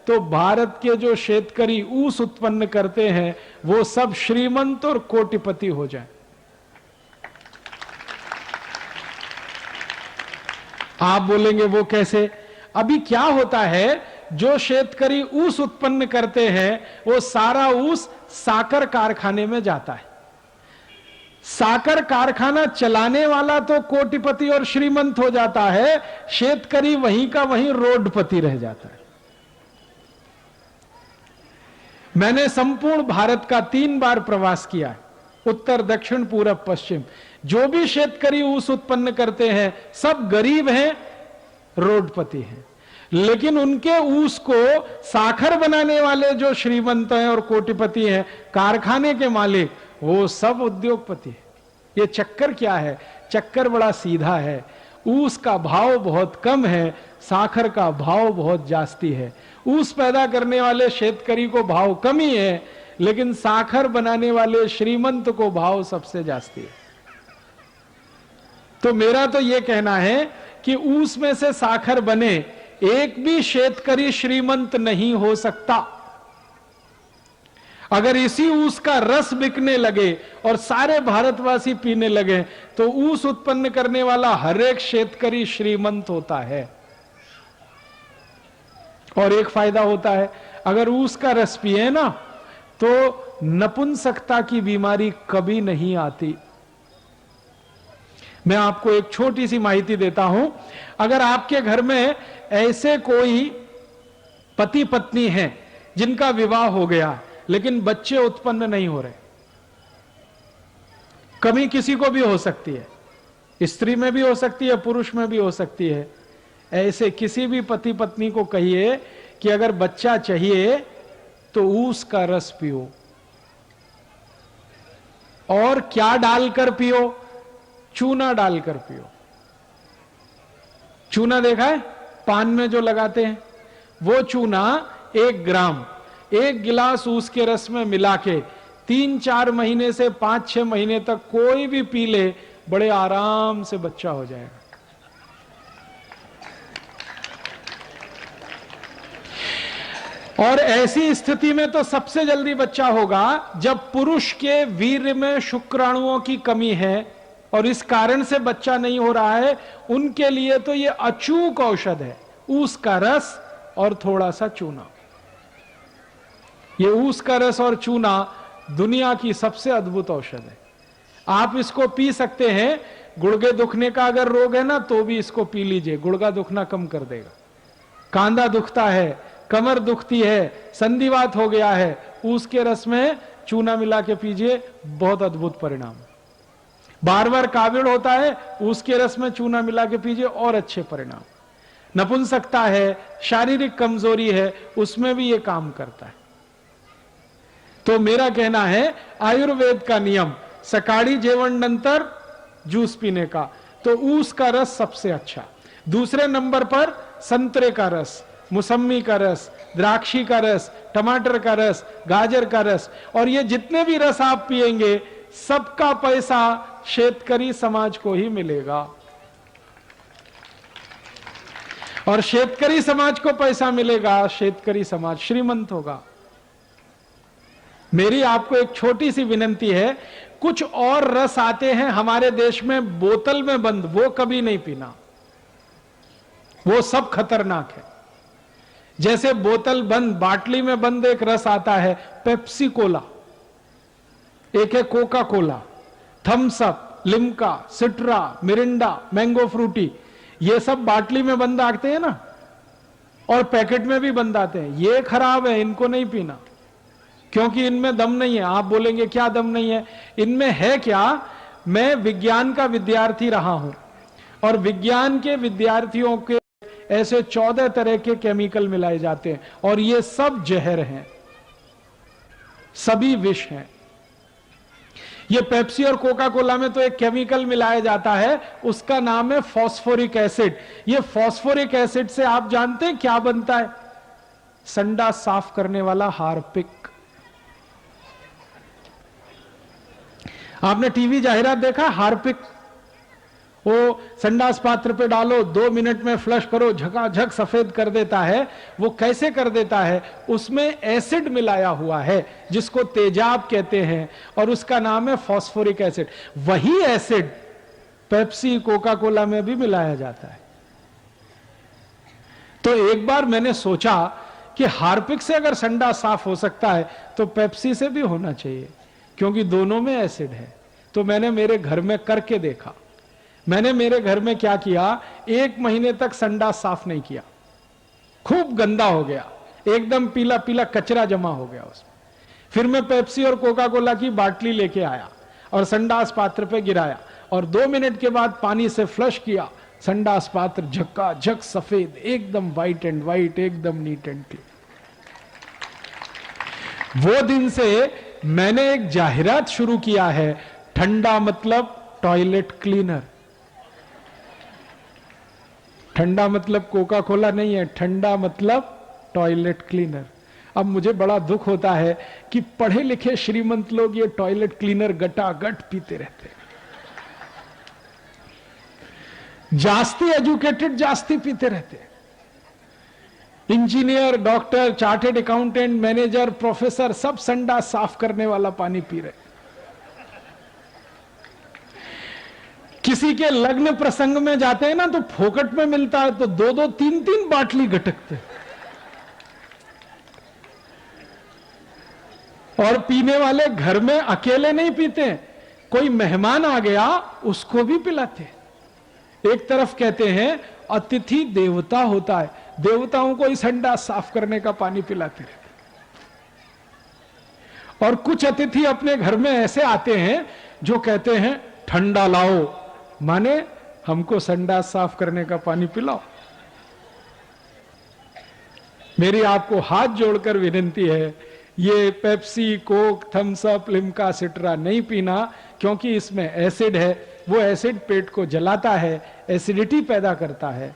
तो भारत के जो शेतकरी ऊस उत्पन्न करते हैं वो सब श्रीमंत और कोटिपति हो जाए। आप बोलेंगे वो कैसे? अभी क्या होता है, जो शेतकरी ऊस उत्पन्न करते हैं वो सारा ऊस साकर कारखाने में जाता है। साकर कारखाना चलाने वाला तो कोटिपति और श्रीमंत हो जाता है, शेतकरी वहीं का वहीं रोडपति रह जाता है। मैंने संपूर्ण भारत का 3 बार प्रवास किया है, उत्तर, दक्षिण, पूरब, पश्चिम। जो भी शेतकरी ऊस उत्पन्न करते हैं सब गरीब हैं, रोडपति हैं, लेकिन उनके ऊस को साखर बनाने वाले जो श्रीमंत हैं और कोटिपति हैं, कारखाने के मालिक, वो सब उद्योगपति हैं। ये चक्कर क्या है? चक्कर बड़ा सीधा है। ऊस का भाव बहुत कम है, साखर का भाव बहुत जास्ती है। ऊस पैदा करने वाले शेतकरी को भाव कम ही है, लेकिन साखर बनाने वाले श्रीमंत को भाव सबसे जास्ती है। तो मेरा तो यह कहना है कि ऊस में से साखर बने, एक भी शेतकरी श्रीमंत नहीं हो सकता। अगर इसी ऊस का रस बिकने लगे और सारे भारतवासी पीने लगे तो ऊस उत्पन्न करने वाला हर एक शेतकरी श्रीमंत होता है। और एक फायदा होता है, अगर ऊस का रस पिए ना तो नपुंसकता की बीमारी कभी नहीं आती। मैं आपको एक छोटी सी माहिती देता हूं। अगर आपके घर में ऐसे कोई पति पत्नी हैं जिनका विवाह हो गया लेकिन बच्चे उत्पन्न नहीं हो रहे, कमी किसी को भी हो सकती है, स्त्री में भी हो सकती है, पुरुष में भी हो सकती है। ऐसे किसी भी पति पत्नी को कहिए कि अगर बच्चा चाहिए तो ऊस का रस पियो। और क्या डालकर पियो? चूना डालकर पियो। चूना देखा है पान में जो लगाते हैं, वो चूना 1 ग्राम 1 गिलास ऊस के रस में मिला के 3-4 महीने से 5-6 महीने तक कोई भी पी ले, बड़े आराम से बच्चा हो जाएगा। और ऐसी स्थिति में तो सबसे जल्दी बच्चा होगा जब पुरुष के वीर्य में शुक्राणुओं की कमी है और इस कारण से बच्चा नहीं हो रहा है। उनके लिए तो ये अचूक औषध है, ऊस का रस और थोड़ा सा चूना। ये ऊस का रस और चूना दुनिया की सबसे अद्भुत औषध है। आप इसको पी सकते हैं। गुर्गे दुखने का अगर रोग है ना तो भी इसको पी लीजिए, गुर्गा दुखना कम कर देगा। कांधा दुखता है, कमर दुखती है, संधिवात हो गया है, ऊस के रस में चूना मिला के पीजिए, बहुत अद्भुत परिणाम। बार बार काविड़ होता है, ऊस के रस में चूना मिला के पीजिए, और अच्छे परिणाम। नपुंसकता है, शारीरिक कमजोरी है, उसमें भी ये काम करता है। तो मेरा कहना है आयुर्वेद का नियम, सकाळी जेवण नंतर जूस पीने का, तो ऊस का रस सबसे अच्छा। दूसरे नंबर पर संतरे का रस, मौसमी का रस, द्राक्षी का रस, टमाटर का रस, गाजर का रस। और ये जितने भी रस आप पिएंगे सबका पैसा शेतकरी समाज को ही मिलेगा। और शेतकरी समाज को पैसा मिलेगा, शेतकरी समाज श्रीमंत होगा। मेरी आपको एक छोटी सी विनंती है, कुछ और रस आते हैं हमारे देश में बोतल में बंद, वो कभी नहीं पीना, वो सब खतरनाक है। जैसे बोतल बंद, बाटली में बंद एक रस आता है पेप्सी कोला, एक है Coca Cola, Thums Up, Limca, Citra, Mirinda, mango Frooti, ये सब बाटली में बंद आते हैं ना, और पैकेट में भी बंद आते हैं। ये खराब है, इनको नहीं पीना, क्योंकि इनमें दम नहीं है। आप बोलेंगे क्या दम नहीं है? इनमें है क्या? मैं विज्ञान का विद्यार्थी रहा हूं और विज्ञान के विद्यार्थियों के ऐसे 14 तरह के केमिकल मिलाए जाते हैं और ये सब जहर हैं, सभी विष हैं। ये पेप्सी और कोका कोला में तो एक केमिकल मिलाया जाता है, उसका नाम है फास्फोरिक एसिड। ये फास्फोरिक एसिड से आप जानते हैं क्या बनता है? संडा साफ करने वाला हार्पिक। आपने टीवी जाहिरात देखा, हार्पिक, वो संडास पात्र पे डालो, 2 मिनट में फ्लश करो, झकाझक सफेद कर देता है। वो कैसे कर देता है? उसमें एसिड मिलाया हुआ है जिसको तेजाब कहते हैं, और उसका नाम है फास्फोरिक एसिड। वही एसिड पेप्सी, कोका कोला में भी मिलाया जाता है। तो एक बार मैंने सोचा कि हार्पिक से अगर संडास साफ हो सकता है तो पेप्सी से भी होना चाहिए, क्योंकि दोनों में एसिड है। तो मैंने मेरे घर में करके देखा। मैंने मेरे घर में क्या किया, 1 महीने तक संडास साफ नहीं किया, खूब गंदा हो गया, एकदम पीला पीला कचरा जमा हो गया उसमें। फिर मैं पेप्सी और कोका कोला की बाटली लेके आया और संडास पात्र पे गिराया, और 2 मिनट के बाद पानी से फ्लश किया। संडास पात्र झक्काझक सफेद, एकदम व्हाइट एंड व्हाइट, एकदम नीट एंड क्लीन। वो दिन से मैंने एक जाहिरात शुरू किया है, ठंडा मतलब टॉयलेट क्लीनर। ठंडा मतलब कोका कोला नहीं है, ठंडा मतलब टॉयलेट क्लीनर। अब मुझे बड़ा दुख होता है कि पढ़े लिखे श्रीमंत लोग ये टॉयलेट क्लीनर गटागट पीते रहते हैं। जास्ती एजुकेटेड जास्ती पीते रहते हैं। Engineer, doctor, chartered accountant, manager, professor सब संडास साफ करने वाला पानी पी रहे। किसी के लग्न प्रसंग में जाते हैं ना तो फोकट में मिलता है, तो 2-2, 3-3 बाटली गटकते। और पीने वाले घर में अकेले नहीं पीते, कोई मेहमान आ गया उसको भी पिलाते। एक तरफ कहते हैं अतिथि देवता होता है, देवताओं को ही संडास साफ करने का पानी पिलाते रहते। और कुछ अतिथि अपने घर में ऐसे आते हैं जो कहते हैं ठंडा लाओ, माने हमको संडास साफ करने का पानी पिलाओ। मेरी आपको हाथ जोड़कर विनती है, ये Pepsi, Coke, Thums Up, Limca, Citra नहीं पीना, क्योंकि इसमें एसिड है। वो एसिड पेट को जलाता है, एसिडिटी पैदा करता है।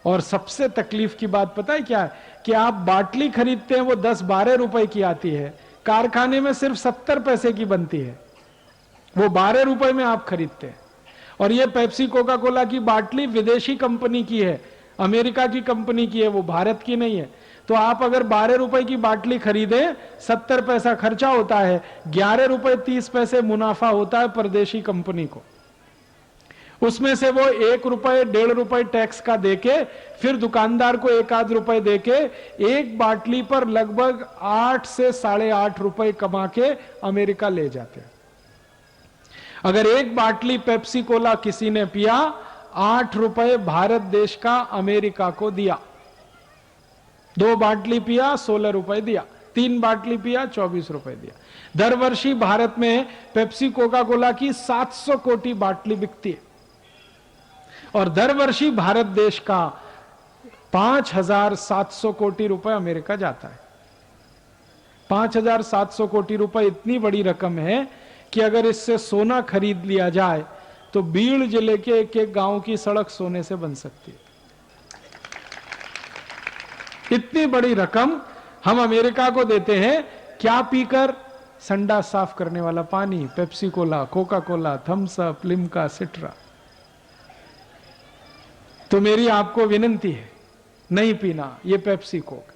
और सबसे तकलीफ की बात पता है क्या है? कि आप बाटली खरीदते हैं, वो 10-12 रुपए की आती है, कारखाने में सिर्फ 70 पैसे की बनती है, वो 12 रुपए में आप खरीदते हैं। और ये पेप्सी, कोका कोला की बाटली विदेशी कंपनी की है, अमेरिका की कंपनी की है, वो भारत की नहीं है। तो आप अगर 12 रुपए की बाटली खरीदें, 70 पैसा खर्चा होता है, 11 रुपए 30 पैसे मुनाफा होता है परदेशी कंपनी को। उसमें से वो 1 रुपए 1.5 रुपए टैक्स का देके, फिर दुकानदार को 1-8 रुपए देके, एक बाटली पर लगभग 8 से 8.5 रुपए कमा के अमेरिका ले जाते हैं। अगर एक बाटली पेप्सी कोला किसी ने पिया, 8 रुपए भारत देश का अमेरिका को दिया। 2 बाटली पिया, 16 रुपए दिया। 3 बाटली पिया, 24 रुपए दिया। दर वर्षी भारत में पेप्सी, कोका कोला की 700 कोटी बाटली बिकती है, और दर वर्षी भारत देश का 5,700 कोटी रुपए अमेरिका जाता है। 5,700 कोटी रुपए इतनी बड़ी रकम है कि अगर इससे सोना खरीद लिया जाए तो बीड़ जिले के एक गांव की सड़क सोने से बन सकती है। इतनी बड़ी रकम हम अमेरिका को देते हैं, क्या पीकर? संडास साफ करने वाला पानी, Pepsi Cola, Coca Cola, Thums Up, Limca, Citra. तो मेरी आपको विनती है, नहीं पीना ये पेप्सी कोक।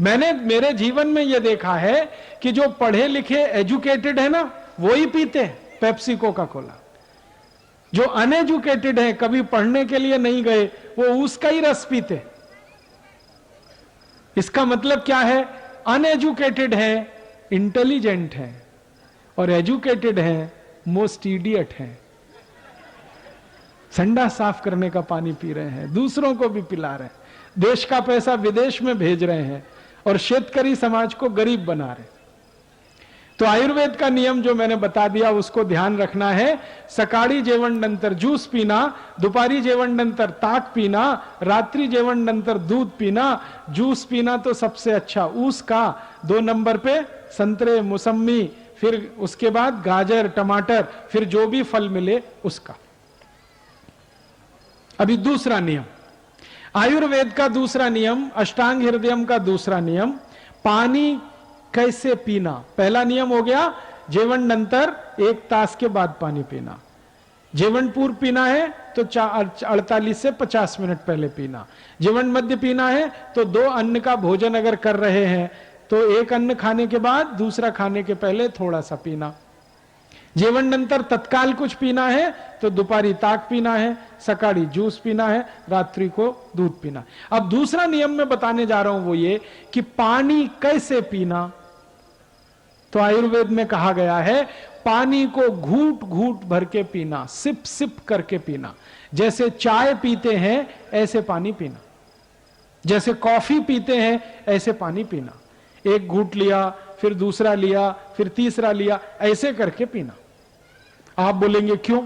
मैंने मेरे जीवन में यह देखा है कि जो पढ़े लिखे एजुकेटेड है ना, वो ही पीते हैं पेप्सी, कोका कोला। जो अनएजुकेटेड है, कभी पढ़ने के लिए नहीं गए, वो उसका ही रस पीते। इसका मतलब क्या है? अनएजुकेटेड है, इंटेलिजेंट है, और एजुकेटेड है, मोस्ट इडियट है। संडास साफ करने का पानी पी रहे हैं, दूसरों को भी पिला रहे हैं, देश का पैसा विदेश में भेज रहे हैं, और शेतकरी समाज को गरीब बना रहे हैं। तो आयुर्वेद का नियम जो मैंने बता दिया उसको ध्यान रखना है। सकाळी जेवण नंतर ज्यूस पीना, दुपारी जेवण नंतर ताक पीना, रात्रि जेवण नंतर दूध पीना। जूस पीना तो सबसे अच्छा ऊस का, 2 नंबर पे संतरे, मौसमी, फिर उसके बाद गाजर, टमाटर, फिर जो भी फल मिले उसका। अभी दूसरा नियम, आयुर्वेद का दूसरा नियम, अष्टांग हृदयम का दूसरा नियम, पानी कैसे पीना। पहला नियम हो गया जेवण नंतर 1 तास के बाद पानी पीना। जेवण पूर्व पीना है तो 48 से 50 मिनट पहले पीना। जेवण मध्य पीना है तो 2 अन्न का भोजन अगर कर रहे हैं तो 1 अन्न खाने के बाद दूसरा खाने के पहले थोड़ा सा पीना। जेवण नंतर तत्काल कुछ पीना है तो दोपहरी ताक पीना है, सकाळी जूस पीना है, रात्रि को दूध पीना। अब दूसरा नियम मैं बताने जा रहा हूं वो ये कि पानी कैसे पीना। तो आयुर्वेद में कहा गया है पानी को घूट घूट भर के पीना, सिप सिप करके पीना। जैसे चाय पीते हैं ऐसे पानी पीना, जैसे कॉफी पीते हैं ऐसे पानी पीना। 1 घूट लिया, फिर दूसरा लिया, फिर तीसरा लिया, ऐसे करके पीना। आप बोलेंगे क्यों?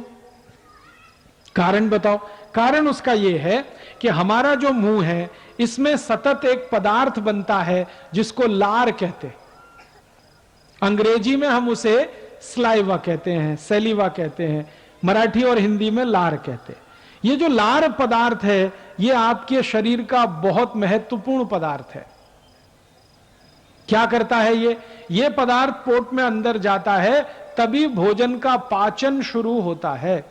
कारण बताओ। कारण उसका यह है कि हमारा जो मुंह है इसमें सतत एक पदार्थ बनता है जिसको लार कहते हैं। अंग्रेजी में हम उसे स्लाइवा कहते हैं, सेलिवा कहते हैं, मराठी और हिंदी में लार कहते हैं। ये जो लार पदार्थ है ये आपके शरीर का बहुत महत्वपूर्ण पदार्थ है। क्या करता है ये पदार्थ पोट में अंदर जाता है तभी भोजन का पाचन शुरू होता है।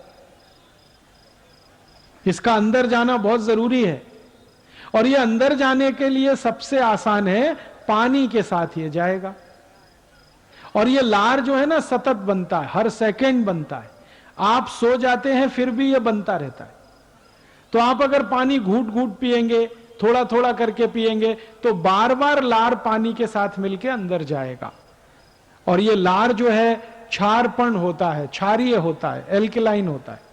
इसका अंदर जाना बहुत जरूरी है और ये अंदर जाने के लिए सबसे आसान है पानी के साथ ये जाएगा। और ये लार जो है ना सतत बनता है, हर सेकंड बनता है। आप सो जाते हैं फिर भी ये बनता रहता है। तो आप अगर पानी घूट घूट पिएंगे, थोड़ा थोड़ा करके पिएंगे तो बार बार लार पानी के साथ मिलके अंदर जाएगा। और ये लार जो है क्षारपण होता है, क्षारीय होता है, एल्कलाइन होता है।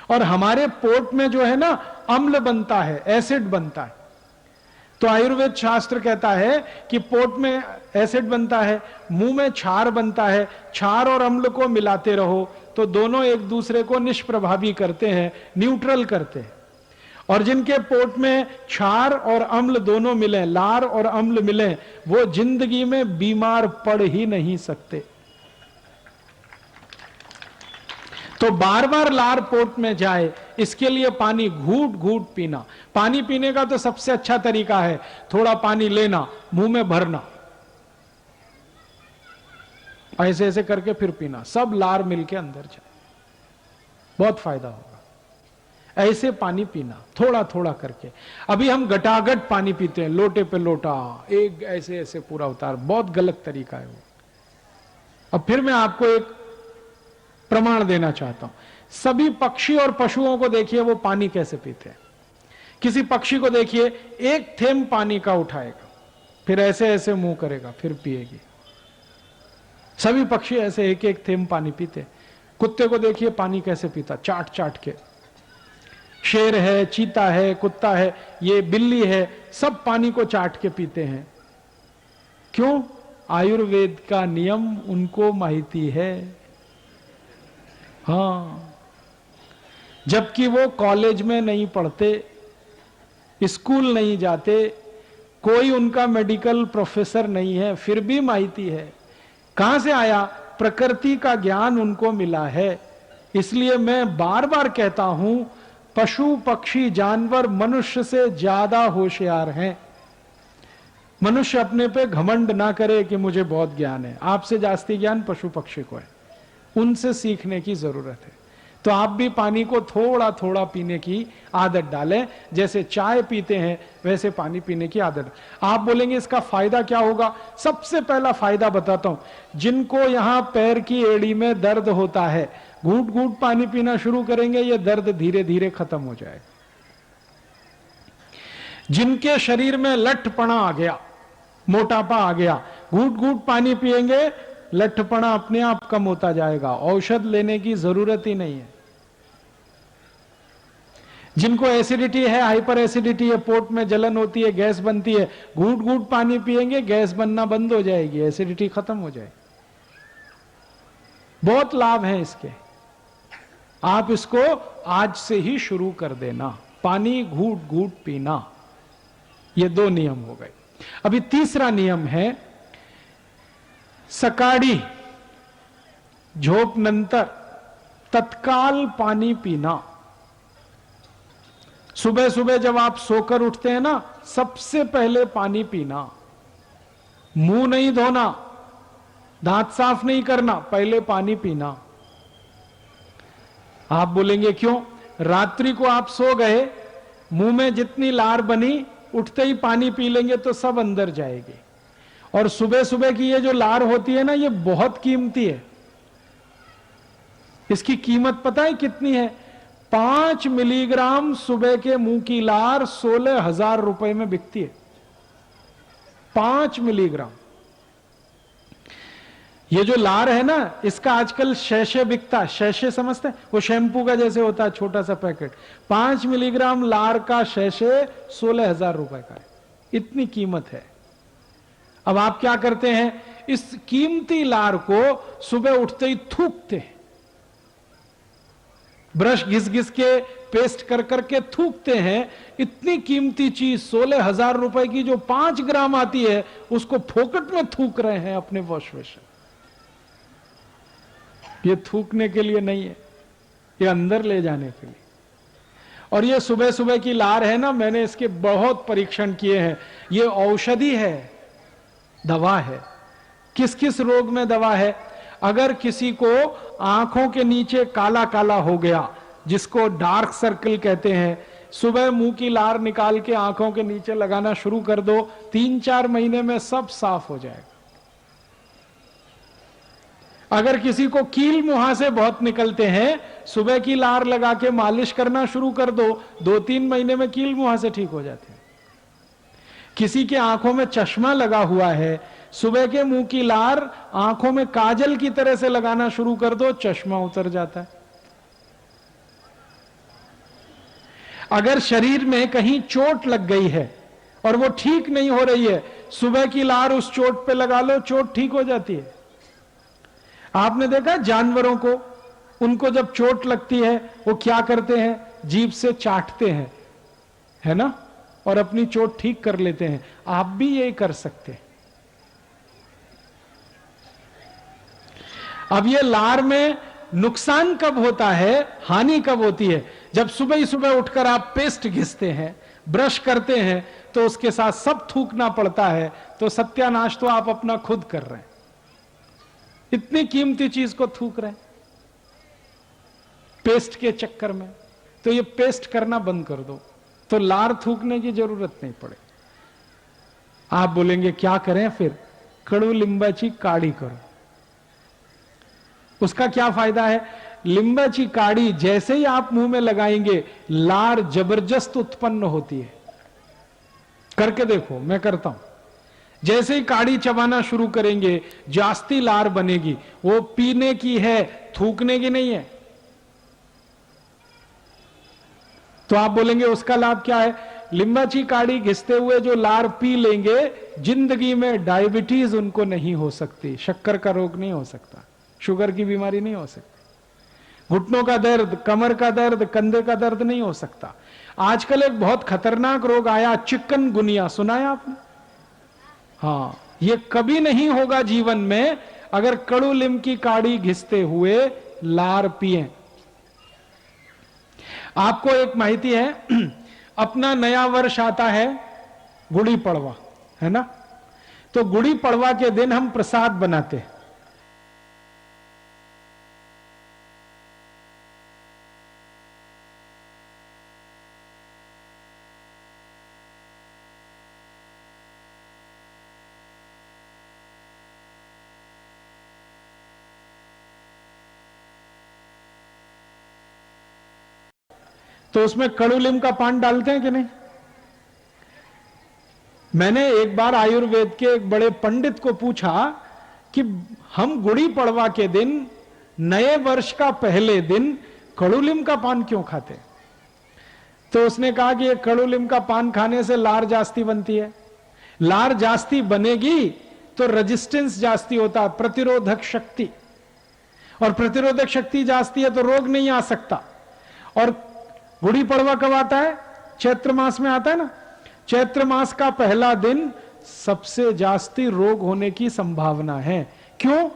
और हमारे पोट में जो है ना अम्ल बनता है, एसिड बनता है। तो आयुर्वेद शास्त्र कहता है कि पोट में एसिड बनता है, मुंह में क्षार बनता है। क्षार और अम्ल को मिलाते रहो तो दोनों एक दूसरे को निष्प्रभावी करते हैं, न्यूट्रल करते हैं। और जिनके पोट में क्षार और अम्ल दोनों मिले, लार और अम्ल मिले, वो जिंदगी में बीमार पड़ ही नहीं सकते। तो बार बार लार पोट में जाए इसके लिए पानी घूट घूट पीना। पानी पीने का तो सबसे अच्छा तरीका है थोड़ा पानी लेना, मुंह में भरना, ऐसे ऐसे करके फिर पीना, सब लार मिलके अंदर जाए, बहुत फायदा होगा। ऐसे पानी पीना थोड़ा थोड़ा करके। अभी हम गटागट पानी पीते हैं, लोटे पे लोटा, एक ऐसे ऐसे पूरा उतार, बहुत गलत तरीका है वो। अब फिर मैं आपको एक प्रमाण देना चाहता हूं। सभी पक्षी और पशुओं को देखिए वो पानी कैसे पीते हैं। किसी पक्षी को देखिए एक थेम पानी का उठाएगा, फिर ऐसे ऐसे मुंह करेगा, फिर पिएगी। सभी पक्षी ऐसे एक एक थेम पानी पीते। कुत्ते को देखिए पानी कैसे पीता, चाट चाट के। शेर है, चीता है, कुत्ता है, ये बिल्ली है, सब पानी को चाट के पीते हैं। क्यों? आयुर्वेद का नियम उनको माहिती है। हाँ, जबकि वो कॉलेज में नहीं पढ़ते, स्कूल नहीं जाते, कोई उनका मेडिकल प्रोफेसर नहीं है, फिर भी माहिती है। कहां से आया? प्रकृति का ज्ञान उनको मिला है। इसलिए मैं बार बार कहता हूं पशु पक्षी जानवर मनुष्य से ज्यादा होशियार हैं। मनुष्य अपने पे घमंड ना करे कि मुझे बहुत ज्ञान है। आपसे जास्ती ज्ञान पशु पक्षी को है, उनसे सीखने की जरूरत है। तो आप भी पानी को थोड़ा थोड़ा पीने की आदत डालें। जैसे चाय पीते हैं वैसे पानी पीने की आदत। आप बोलेंगे इसका फायदा क्या होगा? सबसे पहला फायदा बताता हूं। जिनको यहां पैर की एड़ी में दर्द होता है, घूट घूट पानी पीना शुरू करेंगे, ये दर्द धीरे धीरे खत्म हो जाएगा। जिनके शरीर में लठपना आ गया, मोटापा आ गया, घूट घूट पानी पिएंगे, लठपना अपने आप कम होता जाएगा, औषध लेने की जरूरत ही नहीं है। जिनको एसिडिटी है, हाइपर एसिडिटी है, पोट में जलन होती है, गैस बनती है, घूट घूट पानी पिएंगे, गैस बनना बंद हो जाएगी, एसिडिटी खत्म हो जाएगी। बहुत लाभ है इसके। आप इसको आज से ही शुरू कर देना, पानी घूट घूट पीना। ये 2 नियम हो गए। अभी तीसरा नियम है सकाळी झोप नंतर तत्काल पानी पीना। सुबह सुबह जब आप सोकर उठते हैं ना, सबसे पहले पानी पीना, मुंह नहीं धोना, दांत साफ नहीं करना, पहले पानी पीना। आप बोलेंगे क्यों? रात्रि को आप सो गए, मुंह में जितनी लार बनी, उठते ही पानी पी लेंगे तो सब अंदर जाएगी। और सुबह सुबह की ये जो लार होती है ना, ये बहुत कीमती है। इसकी कीमत पता है कितनी है? 5 मिलीग्राम सुबह के मुंह की लार 16,000 रुपए में बिकती है। 5 मिलीग्राम। ये जो लार है ना, इसका आजकल शैशे बिकता है। शैशे समझते हैं? वो शैम्पू का जैसे होता है, छोटा सा पैकेट। 5 मिलीग्राम लार का शैशे 16,000 रुपए का है। इतनी कीमत है। अब आप क्या करते हैं? इस कीमती लार को सुबह उठते ही थूकते हैं, ब्रश घिस घिस के, पेस्ट कर करके थूकते हैं। इतनी कीमती चीज 16,000 रुपए की जो 5 ग्राम आती है, उसको फोकट में थूक रहे हैं अपने वॉश बेसिन। ये थूकने के लिए नहीं है, ये अंदर ले जाने के लिए। और ये सुबह सुबह की लार है ना, मैंने इसके बहुत परीक्षण किए हैं। ये औषधि है, दवा है। किस किस रोग में दवा है? अगर किसी को आंखों के नीचे काला काला हो गया, जिसको डार्क सर्कल कहते हैं, सुबह मुंह की लार निकाल के आंखों के नीचे लगाना शुरू कर दो, 3-4 महीने में सब साफ हो जाएगा। अगर किसी को कील मुहासे बहुत निकलते हैं, सुबह की लार लगा के मालिश करना शुरू कर दो, 2-3 महीने में कील मुहासे ठीक हो जाते हैं। किसी के आंखों में चश्मा लगा हुआ है, सुबह के मुंह की लार आंखों में काजल की तरह से लगाना शुरू कर दो, चश्मा उतर जाता है। अगर शरीर में कहीं चोट लग गई है और वो ठीक नहीं हो रही है, सुबह की लार उस चोट पे लगा लो, चोट ठीक हो जाती है। आपने देखा जानवरों को, उनको जब चोट लगती है वो क्या करते हैं? जीभ से चाटते हैं, है ना, और अपनी चोट ठीक कर लेते हैं। आप भी ये कर सकते हैं। अब ये लार में नुकसान कब होता है, हानि कब होती है? जब सुबह ही सुबह उठकर आप पेस्ट घिसते हैं, ब्रश करते हैं, तो उसके साथ सब थूकना पड़ता है, तो सत्यानाश तो आप अपना खुद कर रहे हैं। इतनी कीमती चीज को थूक रहे हैं पेस्ट के चक्कर में। तो ये पेस्ट करना बंद कर दो, तो लार थूकने की जरूरत नहीं पड़े। आप बोलेंगे क्या करें फिर? कड़ू लिंबाची काढ़ी करो। उसका क्या फायदा है? लिंबाची काढ़ी जैसे ही आप मुंह में लगाएंगे, लार जबरदस्त उत्पन्न होती है। करके देखो, मैं करता हूं। जैसे ही काढ़ी चबाना शुरू करेंगे, जास्ती लार बनेगी। वो पीने की है, थूकने की नहीं है। तो आप बोलेंगे उसका लाभ क्या है? लिंबाची काढ़ी घिसते हुए जो लार पी लेंगे, जिंदगी में डायबिटीज उनको नहीं हो सकती, शक्कर का रोग नहीं हो सकता, शुगर की बीमारी नहीं हो सकती, घुटनों का दर्द, कमर का दर्द, कंधे का दर्द नहीं हो सकता। आजकल एक बहुत खतरनाक रोग आया, चिकनगुनिया, सुना है आपने? हाँ, ये कभी नहीं होगा जीवन में अगर कड़ू लीम की काढ़ी घिसते हुए लार पिए। आपको एक माहिती है, अपना नया वर्ष आता है गुड़ी पड़वा, है ना? तो गुड़ी पड़वा के दिन हम प्रसाद बनाते हैं। तो उसमें कड़ू लीम का पान डालते हैं कि नहीं? मैंने एक बार आयुर्वेद के एक बड़े पंडित को पूछा कि हम गुड़ी पड़वा के दिन, नए वर्ष का पहले दिन, कड़ू लीम का पान क्यों खाते? तो उसने कहा कि ये कड़ू लीम का पान खाने से लार जास्ती बनती है। लार जास्ती बनेगी तो रेजिस्टेंस जास्ती होता है, प्रतिरोधक शक्ति, और प्रतिरोधक शक्ति जास्ती है तो रोग नहीं आ सकता। और गुड़ी पड़वा कब आता है? चैत्र मास में आता है ना। चैत्र मास का पहला दिन सबसे जास्ती रोग होने की संभावना है। क्यों?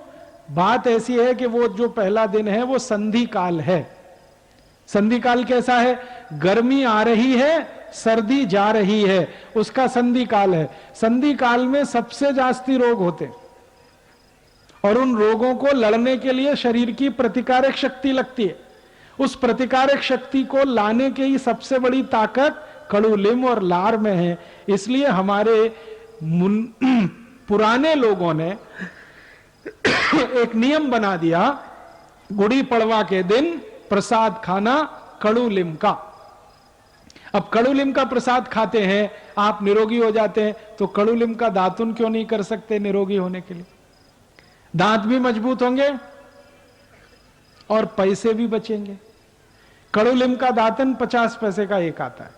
बात ऐसी है कि वो जो पहला दिन है वो संधि काल है। संधि काल कैसा है? गर्मी आ रही है, सर्दी जा रही है, उसका संधि काल है। संधि काल में सबसे जास्ती रोग होते, और उन रोगों को लड़ने के लिए शरीर की प्रतिकारक शक्ति लगती है। उस प्रतिकारक शक्ति को लाने की ही सबसे बड़ी ताकत कड़ूलिम और लार में है। इसलिए हमारे पुराने लोगों ने एक नियम बना दिया, गुड़ी पड़वा के दिन प्रसाद खाना कड़ूलिम का। अब कड़ूलिम का प्रसाद खाते हैं, आप निरोगी हो जाते हैं, तो कड़ूलिम का दातुन क्यों नहीं कर सकते निरोगी होने के लिए? दांत भी मजबूत होंगे और पैसे भी बचेंगे। कड़ूलिम का दातन 50 पैसे का एक आता है,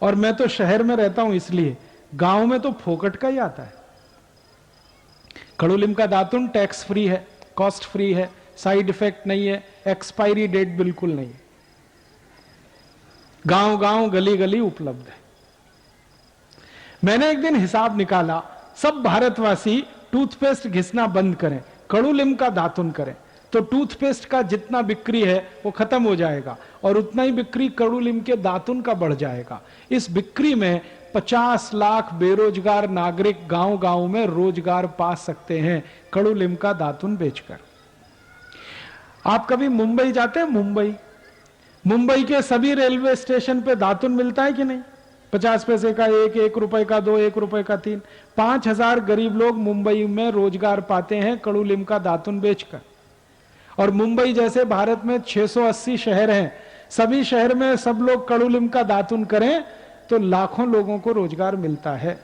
और मैं तो शहर में रहता हूं इसलिए, गांव में तो फोकट का ही आता है। कड़ूलिम का दातुन टैक्स फ्री है, कॉस्ट फ्री है, साइड इफेक्ट नहीं है, एक्सपायरी डेट बिल्कुल नहीं है, गांव गांव गली गली उपलब्ध है। मैंने एक दिन हिसाब निकाला, सब भारतवासी टूथपेस्ट घिसना बंद करें, कड़ूलिम का दातुन करें, तो टूथपेस्ट का जितना बिक्री है वो खत्म हो जाएगा और उतना ही बिक्री कड़ूलिम के दातुन का बढ़ जाएगा। इस बिक्री में 50 लाख बेरोजगार नागरिक गांव गांव में रोजगार पा सकते हैं कड़ूलिम का दातुन बेचकर। आप कभी मुंबई जाते हैं? मुंबई के सभी रेलवे स्टेशन पे दातुन मिलता है कि नहीं? 50 पैसे का एक, 1 रुपए का 2, 1 रुपए का 3। 5000 गरीब लोग मुंबई में रोजगार पाते हैं कड़ूलिम का दातुन बेचकर। और मुंबई जैसे भारत में 680 शहर हैं, सभी शहर में सब लोग कड़ूलिम का दातुन करें तो लाखों लोगों को रोजगार मिलता है।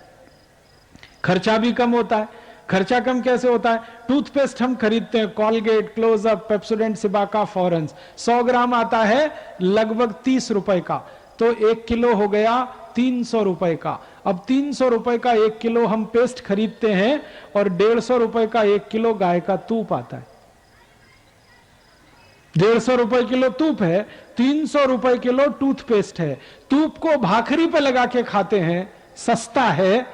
खर्चा भी कम होता है। खर्चा कम कैसे होता है? टूथपेस्ट हम खरीदते हैं, कॉलगेट, क्लोजअप, पेप्सोडेंट, सिबाका, फॉरेंस, 100 ग्राम आता है लगभग 30 रुपए का, तो 1 किलो हो गया 300 रुपए का। अब 300 रुपए का 1 किलो हम पेस्ट खरीदते हैं और 150 रुपए का 1 किलो गाय का तूप आता है। 150 रुपए किलो तूप है, 300 रुपए किलो टूथपेस्ट है। तूप को भाखरी पे लगा के खाते हैं, सस्ता है,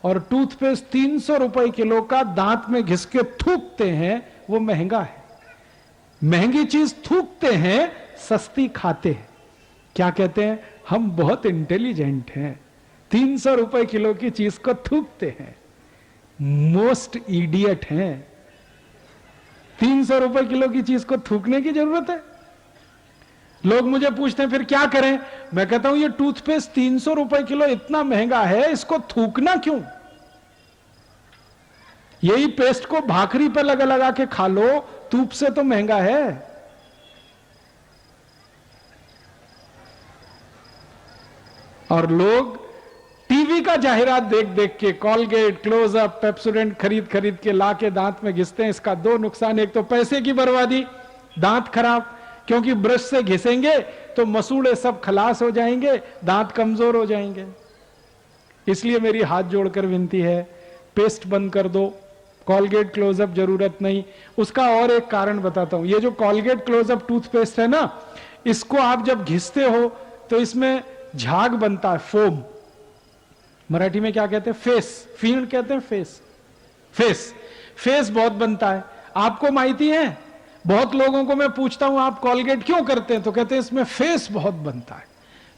और टूथपेस्ट 300 रुपए किलो का दांत में घिस के थूकते हैं, वो महंगा है। महंगी चीज थूकते हैं, सस्ती खाते हैं। क्या कहते हैं? हम बहुत इंटेलिजेंट हैं, 300 रुपए किलो की चीज को थूकते हैं, मोस्ट इडियट हैं। 300 रुपए किलो की चीज को थूकने की जरूरत है? लोग मुझे पूछते हैं फिर क्या करें? मैं कहता हूं ये टूथपेस्ट 300 रुपए किलो इतना महंगा है, इसको थूकना क्यों? यही पेस्ट को भाखरी पर लगा लगा के खा लो, तूप से तो महंगा है। और लोग टीवी का जाहिरात देख देख के कॉलगेट, क्लोजअप, पेप्सोडेंट खरीद खरीद के ला के दांत में घिसते हैं। इसका 2 नुकसान, एक तो पैसे की बर्बादी, दांत खराब, क्योंकि ब्रश से घिसेंगे तो मसूड़े सब खलास हो जाएंगे, दांत कमजोर हो जाएंगे। इसलिए मेरी हाथ जोड़कर विनती है, पेस्ट बंद कर दो, कॉलगेट, क्लोजअप जरूरत नहीं। उसका और एक कारण बताता हूं। ये जो कॉलगेट, क्लोजअप टूथपेस्ट है ना, इसको आप जब घिसते हो तो इसमें झाग बनता है, फोम। मराठी में क्या कहते हैं? फेस, फील्ड कहते हैं, फेस बहुत बनता है। आपको माहिती है, बहुत लोगों को मैं पूछता हूं आप कॉलगेट क्यों करते हैं, तो कहते हैं इसमें फेस बहुत बनता है।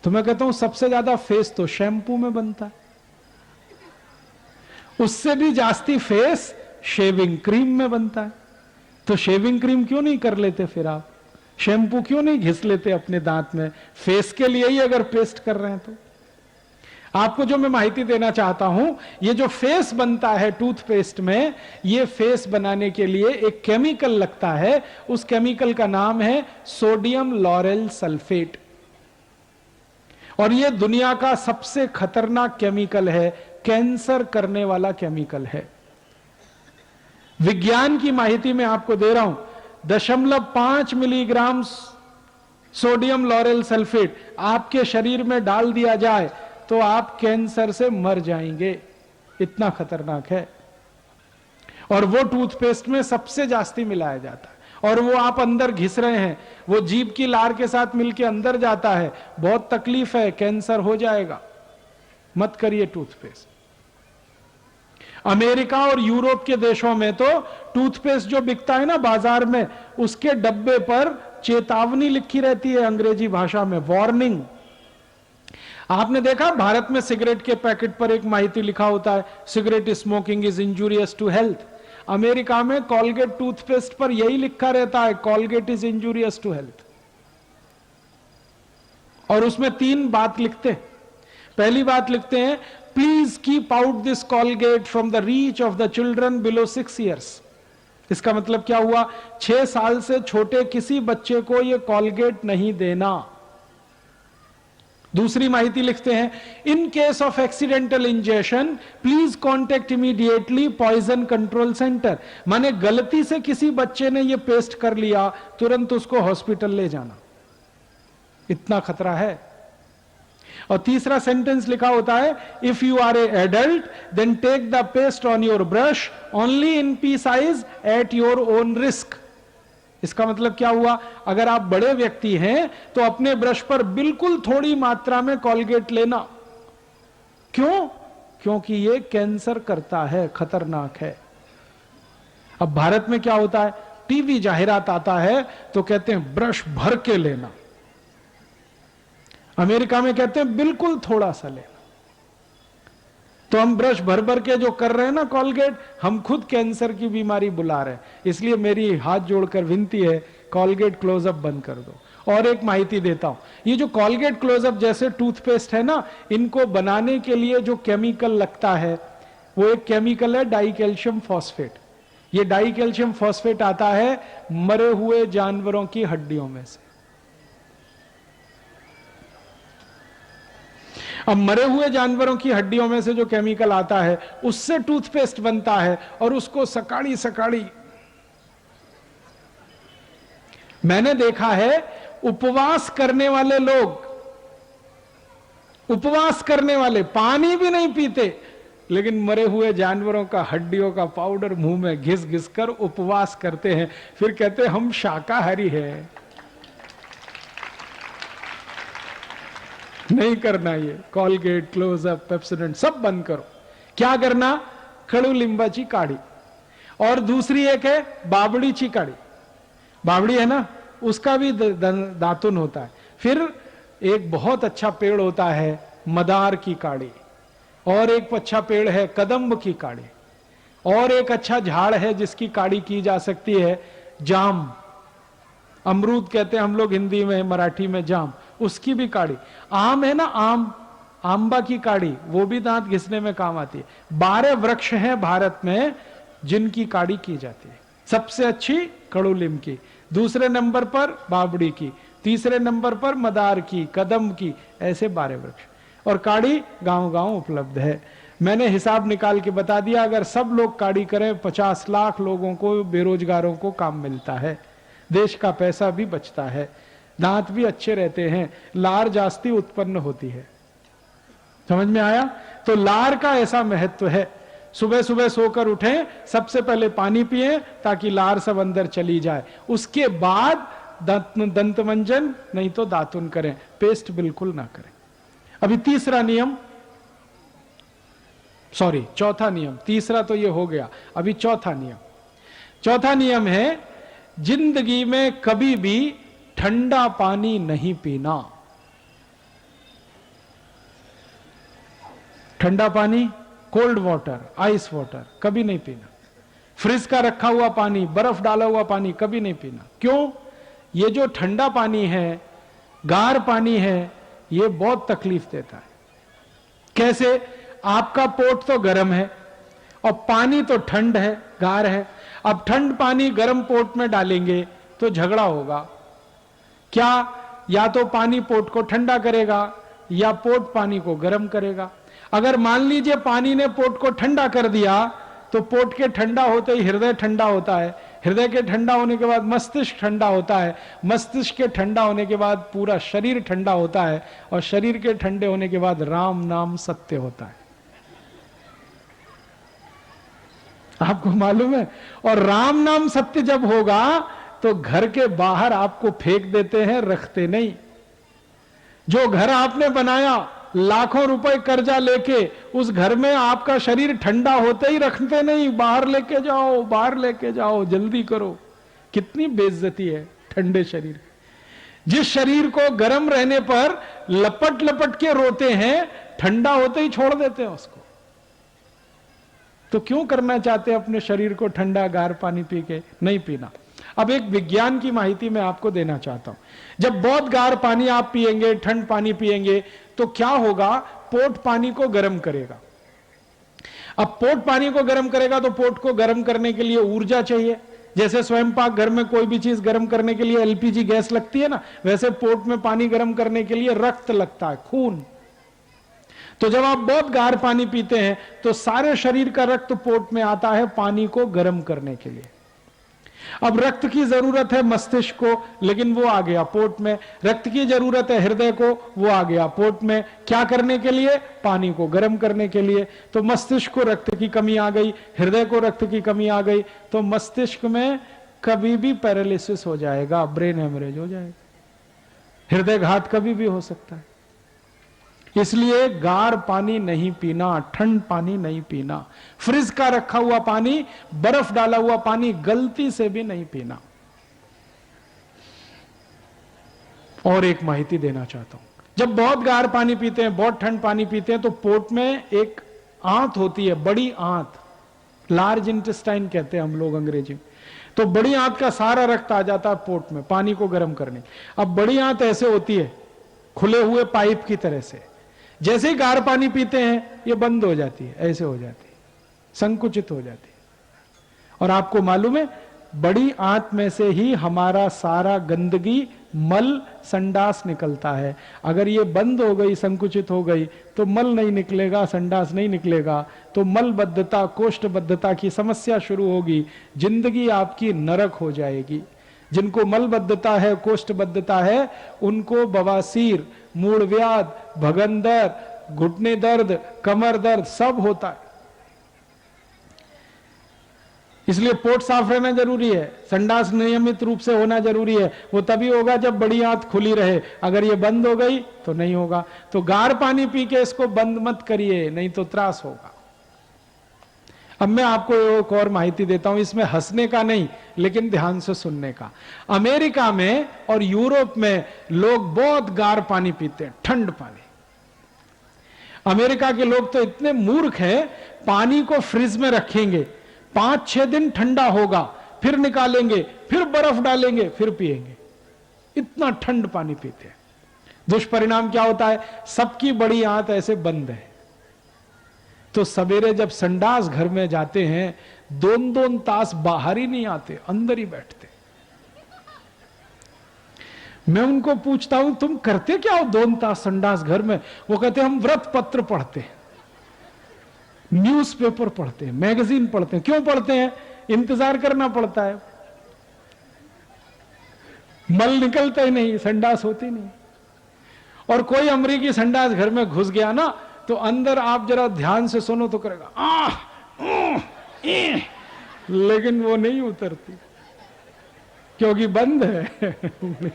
तो मैं कहता हूं सबसे ज्यादा फेस तो शैम्पू में बनता है, उससे भी जास्ती फेस शेविंग क्रीम में बनता है। तो शेविंग क्रीम क्यों नहीं कर लेते फिर आप? शैम्पू क्यों नहीं घिस लेते अपने दांत में? फेस के लिए ही अगर पेस्ट कर रहे हैं तो। आपको जो मैं माहिती देना चाहता हूं, ये जो फेस बनता है टूथपेस्ट में, ये फेस बनाने के लिए एक केमिकल लगता है। उस केमिकल का नाम है सोडियम लॉरेल सल्फेट, और ये दुनिया का सबसे खतरनाक केमिकल है, कैंसर करने वाला केमिकल है। विज्ञान की माहिती मैं आपको दे रहा हूं, 0.5 मिलीग्राम सोडियम लॉरेल सल्फेट आपके शरीर में डाल दिया जाए तो आप कैंसर से मर जाएंगे, इतना खतरनाक है। और वो टूथपेस्ट में सबसे जास्ती मिलाया जाता है, और वो आप अंदर घिस रहे हैं, वो जीभ की लार के साथ मिलके अंदर जाता है, बहुत तकलीफ है, कैंसर हो जाएगा। मत करिए टूथपेस्ट। अमेरिका और यूरोप के देशों में तो टूथपेस्ट जो बिकता है ना बाजार में, उसके डब्बे पर चेतावनी लिखी रहती है अंग्रेजी भाषा में, वार्निंग। आपने देखा भारत में सिगरेट के पैकेट पर एक माहिती लिखा होता है, cigarette smoking is injurious to health. America में कॉलगेट टूथपेस्ट पर यही लिखा रहता है, Colgate is injurious to health. और उसमें 3 बात लिखते हैं। पहली बात लिखते हैं, please keep out this Colgate from the reach of the children below 6 years. इसका मतलब क्या हुआ? 6 साल से छोटे किसी बच्चे को यह कॉलगेट नहीं देना। दूसरी माहिती लिखते हैं, in case of accidental injection please contact immediately poison control centre. माने गलती से किसी बच्चे ने यह पेस्ट कर लिया, तुरंत उसको हॉस्पिटल ले जाना, इतना खतरा है। और तीसरा सेंटेंस लिखा होता है, if you are a adult then take the paste on your brush only in pea size at your own risk. इसका मतलब क्या हुआ? अगर आप बड़े व्यक्ति हैं तो अपने ब्रश पर बिल्कुल थोड़ी मात्रा में कॉलगेट लेना। क्यों? क्योंकि यह कैंसर करता है, खतरनाक है। अब भारत में क्या होता है, टीवी जाहिरात आता है तो कहते हैं ब्रश भर के लेना। अमेरिका में कहते हैं बिल्कुल थोड़ा सा लेना। तो हम ब्रश भर भर के जो कर रहे हैं ना कॉलगेट, हम खुद कैंसर की बीमारी बुला रहे हैं। इसलिए मेरी हाथ जोड़कर विनती है, कॉलगेट क्लोजअप बंद कर दो। और एक माहिती देता हूं, ये जो कॉलगेट क्लोजअप जैसे टूथपेस्ट है ना, इनको बनाने के लिए जो केमिकल लगता है वो एक केमिकल है डाई कैल्शियम फॉस्फेट। ये डाई कैल्शियम फॉस्फेट आता है मरे हुए जानवरों की हड्डियों में से। अब मरे हुए जानवरों की हड्डियों में से जो केमिकल आता है उससे टूथपेस्ट बनता है, और उसको सकाड़ी सकाड़ी मैंने देखा है उपवास करने वाले लोग, उपवास करने वाले पानी भी नहीं पीते, लेकिन मरे हुए जानवरों का हड्डियों का पाउडर मुंह में घिस घिस कर उपवास करते हैं। फिर कहते हैं हम शाकाहारी हैं। नहीं करना, ये कॉलगेट, क्लोजअप, पेप्सोडेंट सब बंद करो। क्या करना? खड़ू लिंबाची काढ़ी। और दूसरी एक है बाबड़ी ची काढ़ी। बाबड़ी है ना, उसका भी दातुन होता है। फिर एक बहुत अच्छा पेड़ होता है मदार की काढ़ी, और एक अच्छा पेड़ है कदम्ब की काढ़ी, और एक अच्छा झाड़ है जिसकी काढ़ी की जा सकती है जाम, अमरूद कहते हैं हम लोग हिंदी में, मराठी में जाम, उसकी भी काढ़ी। आम है ना, आम, आंबा की काढ़ी, वो भी दांत घिसने में काम आती है। 12 वृक्ष हैं भारत में जिनकी काढ़ी की जाती है। सबसे अच्छी कड़ूलिम की, दूसरे नंबर पर बाबड़ी की, तीसरे नंबर पर मदार की, कदम की, ऐसे 12 वृक्ष। और काढ़ी गांव गांव उपलब्ध है। मैंने हिसाब निकाल के बता दिया, अगर सब लोग काढ़ी करें 50 लाख लोगों को, बेरोजगारों को काम मिलता है, देश का पैसा भी बचता है, दांत भी अच्छे रहते हैं, लार जास्ती उत्पन्न होती है। समझ में आया? तो लार का ऐसा महत्व है। सुबह सुबह सोकर उठें, सबसे पहले पानी पिएं ताकि लार सब अंदर चली जाए, उसके बाद दंत मंजन नहीं तो दातुन करें, पेस्ट बिल्कुल ना करें। अभी तीसरा नियम, सॉरी चौथा नियम, तीसरा तो ये हो गया, अभी चौथा नियम। चौथा नियम है जिंदगी में कभी भी ठंडा पानी नहीं पीना। ठंडा पानी, कोल्ड वाटर, आइस वाटर कभी नहीं पीना। फ्रिज का रखा हुआ पानी, बर्फ डाला हुआ पानी कभी नहीं पीना। क्यों? ये जो ठंडा पानी है, गार पानी है, ये बहुत तकलीफ देता है। कैसे? आपका पोट तो गर्म है और पानी तो ठंड है, गार है। अब ठंड पानी गर्म पोट में डालेंगे तो झगड़ा होगा। क्या? या तो पानी पोट को ठंडा करेगा या पोट पानी को गर्म करेगा। अगर मान लीजिए पानी ने पोट को ठंडा कर दिया तो पोट के ठंडा होते ही हृदय ठंडा होता है, हृदय के ठंडा होने के बाद मस्तिष्क ठंडा होता है, मस्तिष्क के ठंडा होने के बाद पूरा शरीर ठंडा होता है, और शरीर के ठंडे होने के बाद राम नाम सत्य होता है। आपको मालूम है? और राम नाम सत्य जब होगा तो घर के बाहर आपको फेंक देते हैं, रखते नहीं। जो घर आपने बनाया लाखों रुपए कर्जा लेके, उस घर में आपका शरीर ठंडा होते ही रखते नहीं, बाहर लेके जाओ, बाहर लेके जाओ, जल्दी करो। कितनी बेइज्जती है ठंडे शरीर। जिस शरीर को गर्म रहने पर लपट लपट के रोते हैं, ठंडा होते ही छोड़ देते हैं उसको। तो क्यों करना चाहते हैं अपने शरीर को ठंडा गार पानी पी के? नहीं पीना। अब एक विज्ञान की माहिती मैं आपको देना चाहता हूं। जब बहुत गार पानी आप पिएंगे, ठंड पानी पिएंगे, तो क्या होगा? पोट पानी को गर्म करेगा। अब पोट पानी को गर्म करेगा तो पोट को गर्म करने के लिए ऊर्जा चाहिए। जैसे स्वयं पाक घर में कोई भी चीज गर्म करने के लिए एलपीजी गैस लगती है ना, वैसे पोट में पानी गर्म करने के लिए रक्त लगता है, खून। तो जब आप बहुत गार पानी पीते हैं तो सारे शरीर का रक्त पोट में आता है पानी को गर्म करने के लिए। अब रक्त की जरूरत है मस्तिष्क को, लेकिन वो आ गया पोट में। रक्त की जरूरत है हृदय को, वो आ गया पोट में। क्या करने के लिए? पानी को गर्म करने के लिए। तो मस्तिष्क को रक्त की कमी आ गई, हृदय को रक्त की कमी आ गई, तो मस्तिष्क में कभी भी पैरालिसिस हो जाएगा, ब्रेन हेमरेज हो जाएगा, हृदय घात कभी भी हो सकता है। इसलिए गार पानी नहीं पीना, ठंड पानी नहीं पीना, फ्रिज का रखा हुआ पानी, बर्फ डाला हुआ पानी गलती से भी नहीं पीना। और एक माहिती देना चाहता हूं, जब बहुत गार पानी पीते हैं, बहुत ठंड पानी पीते हैं, तो पोट में एक आंत होती है, बड़ी आंत, लार्ज इंटेस्टाइन कहते हैं हम लोग अंग्रेजी में। तो बड़ी आंत का सारा रक्त आ जाता है पोट में पानी को गर्म करने। अब बड़ी आंत ऐसे होती है, खुले हुए पाइप की तरह से। जैसे ही गार पानी पीते हैं ये बंद हो जाती है, ऐसे हो जाती है, संकुचित हो जाती है। और आपको मालूम है, बड़ी आंत में से ही हमारा सारा गंदगी, मल, संडास निकलता है। अगर ये बंद हो गई, संकुचित हो गई, तो मल नहीं निकलेगा, संडास नहीं निकलेगा, तो मलबद्धता, कोष्ठबद्धता की समस्या शुरू होगी, जिंदगी आपकी नरक हो जाएगी। जिनको मलबद्धता है, कोष्ठबद्धता है, उनको बवासीर, मूढ़व्याध, भगंदर, घुटने दर्द, कमर दर्द सब होता है। इसलिए पोट साफ रहना जरूरी है, संडास नियमित रूप से होना जरूरी है। वो तभी होगा जब बड़ी आंत खुली रहे, अगर ये बंद हो गई तो नहीं होगा। तो गार पानी पी के इसको बंद मत करिए, नहीं तो त्रास होगा। अब मैं आपको एक और माहिती देता हूं, इसमें हंसने का नहीं, लेकिन ध्यान से सुनने का। अमेरिका में और यूरोप में लोग बहुत गार पानी पीते हैं, ठंड पानी। अमेरिका के लोग तो इतने मूर्ख हैं, पानी को फ्रिज में रखेंगे, 5-6 दिन ठंडा होगा, फिर निकालेंगे, फिर बर्फ डालेंगे, फिर पिएंगे। इतना ठंड पानी पीते हैं। दुष्परिणाम क्या होता है? सबकी बड़ी आंत ऐसे बंद है, तो सवेरे जब संडास घर में जाते हैं, 2-2 तास बाहर ही नहीं आते, अंदर ही बैठते। मैं उनको पूछता हूं, तुम करते क्या हो 2 तास संडास घर में? वो कहते हम व्रत पत्र पढ़ते हैं, न्यूज़पेपर पढ़ते हैं, मैगजीन पढ़ते हैं। क्यों पढ़ते हैं? इंतजार करना पड़ता है, मल निकलता ही नहीं, संडास होती नहीं। और कोई अमरीकी संडास घर में घुस गया ना, तो अंदर आप जरा ध्यान से सुनो तो करेगा लेकिन वो नहीं उतरती, क्योंकि बंद है।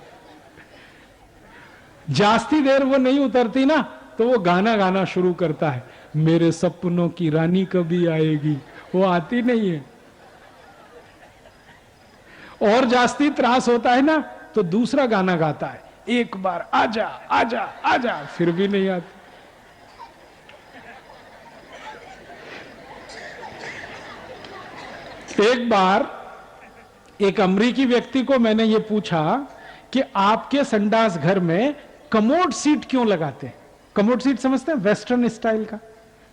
जास्ती देर वो नहीं उतरती ना, तो वो गाना गाना शुरू करता है, मेरे सपनों की रानी कभी आएगी। वो आती नहीं है। और जास्ती त्रास होता है ना, तो दूसरा गाना गाता है, एक बार आजा आजा आजा, फिर भी नहीं आती। एक बार एक अमरीकी व्यक्ति को मैंने ये पूछा कि आपके संडास घर में कमोड सीट क्यों लगाते हैं? कमोड सीट समझते हैं, वेस्टर्न स्टाइल का,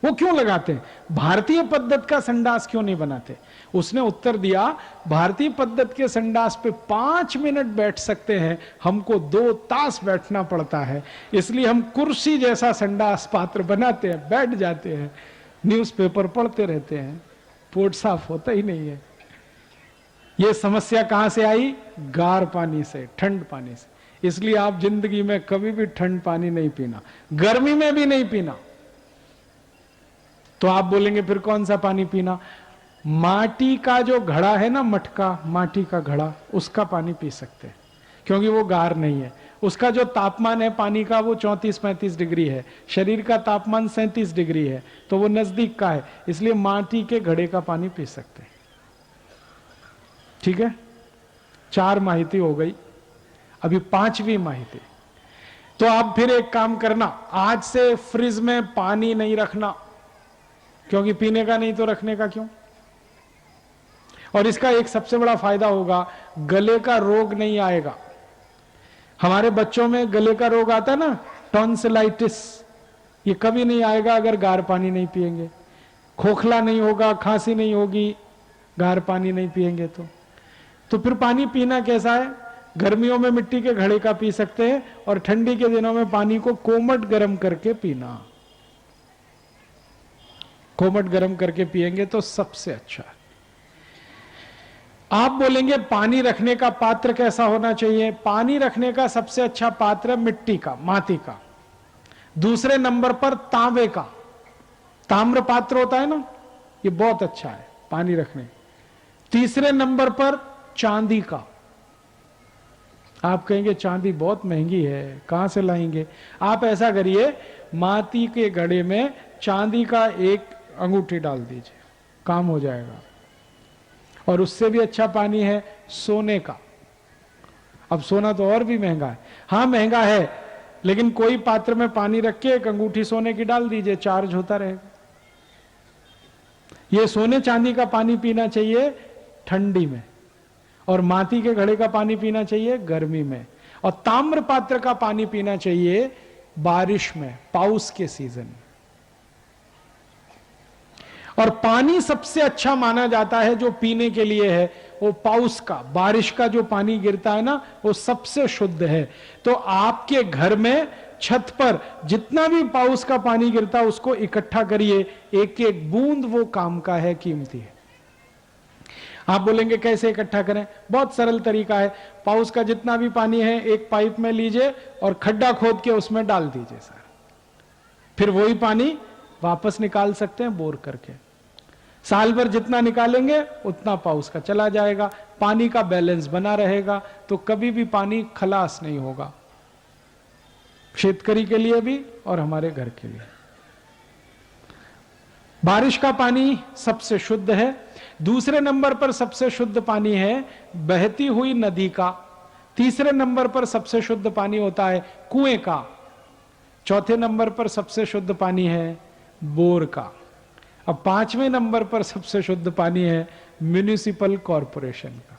वो क्यों लगाते हैं? भारतीय पद्धत का संडास क्यों नहीं बनाते? उसने उत्तर दिया, भारतीय पद्धत के संडास पे 5 मिनट बैठ सकते हैं, हमको 2 तास बैठना पड़ता है, इसलिए हम कुर्सी जैसा संडास पात्र बनाते हैं, बैठ जाते हैं, न्यूज़पेपर पढ़ते रहते हैं, पोट साफ होता ही नहीं है। यह समस्या कहां से आई? गार पानी से, ठंड पानी से। इसलिए आप जिंदगी में कभी भी ठंड पानी नहीं पीना, गर्मी में भी नहीं पीना। तो आप बोलेंगे फिर कौन सा पानी पीना? माटी का जो घड़ा है ना, मटका, माटी का घड़ा, उसका पानी पी सकते हैं, क्योंकि वो गार नहीं है। उसका जो तापमान है पानी का, वो 34-35 डिग्री है, शरीर का तापमान 37 डिग्री है, तो वो नजदीक का है, इसलिए माटी के घड़े का पानी पी सकते हैं। ठीक है, 4 माहिती हो गई, अभी 5वीं माहिती। तो आप फिर एक काम करना, आज से फ्रिज में पानी नहीं रखना, क्योंकि पीने का नहीं तो रखने का क्यों। और इसका एक सबसे बड़ा फायदा होगा, गले का रोग नहीं आएगा। हमारे बच्चों में गले का रोग आता है ना, टॉन्सिलाइटिस, ये कभी नहीं आएगा अगर गार पानी नहीं पिएंगे। खोखला नहीं होगा, खांसी नहीं होगी, गार पानी नहीं पिएंगे तो फिर पानी पीना कैसा है? गर्मियों में मिट्टी के घड़े का पी सकते हैं, और ठंडी के दिनों में पानी को कोमट गर्म करके पीना। कोमट गर्म करके पिएंगे तो सबसे अच्छा है। आप बोलेंगे पानी रखने का पात्र कैसा होना चाहिए? पानी रखने का सबसे अच्छा पात्र मिट्टी का, माटी का। दूसरे नंबर पर तांबे का, ताम्र पात्र होता है ना, ये बहुत अच्छा है पानी रखने। तीसरे नंबर पर चांदी का। आप कहेंगे चांदी बहुत महंगी है, कहां से लाएंगे? आप ऐसा करिए, माटी के घड़े में चांदी का एक अंगूठी डाल दीजिए, काम हो जाएगा। और उससे भी अच्छा पानी है सोने का। अब सोना तो और भी महंगा है, हाँ महंगा है, लेकिन कोई पात्र में पानी रख के एक अंगूठी सोने की डाल दीजिए, चार्ज होता रहेगा। ये सोने चांदी का पानी पीना चाहिए ठंडी में, और माटी के घड़े का पानी पीना चाहिए गर्मी में, और ताम्र पात्र का पानी पीना चाहिए बारिश में, पाउस के सीजन में। और पानी सबसे अच्छा माना जाता है जो पीने के लिए है, वो पाउस का, बारिश का जो पानी गिरता है ना, वो सबसे शुद्ध है। तो आपके घर में छत पर जितना भी पाउस का पानी गिरता है उसको इकट्ठा करिए, एक एक बूंद वो काम का है, कीमती है। आप बोलेंगे कैसे इकट्ठा करें? बहुत सरल तरीका है। पाउस का जितना भी पानी है एक पाइप में लीजिए और खड्डा खोद के उसमें डाल दीजिए सर। फिर वही पानी वापस निकाल सकते हैं बोर करके। साल भर जितना निकालेंगे उतना पाउस का चला जाएगा, पानी का बैलेंस बना रहेगा, तो कभी भी पानी खलास नहीं होगा, शेतकरी के लिए भी और हमारे घर के लिए। बारिश का पानी सबसे शुद्ध है। दूसरे नंबर पर सबसे शुद्ध पानी है बहती हुई नदी का। तीसरे नंबर पर सबसे शुद्ध पानी होता है कुएं का। चौथे नंबर पर सबसे शुद्ध पानी है बोर का। अब पांचवें नंबर पर सबसे शुद्ध पानी है म्युनिसिपल कॉरपोरेशन का,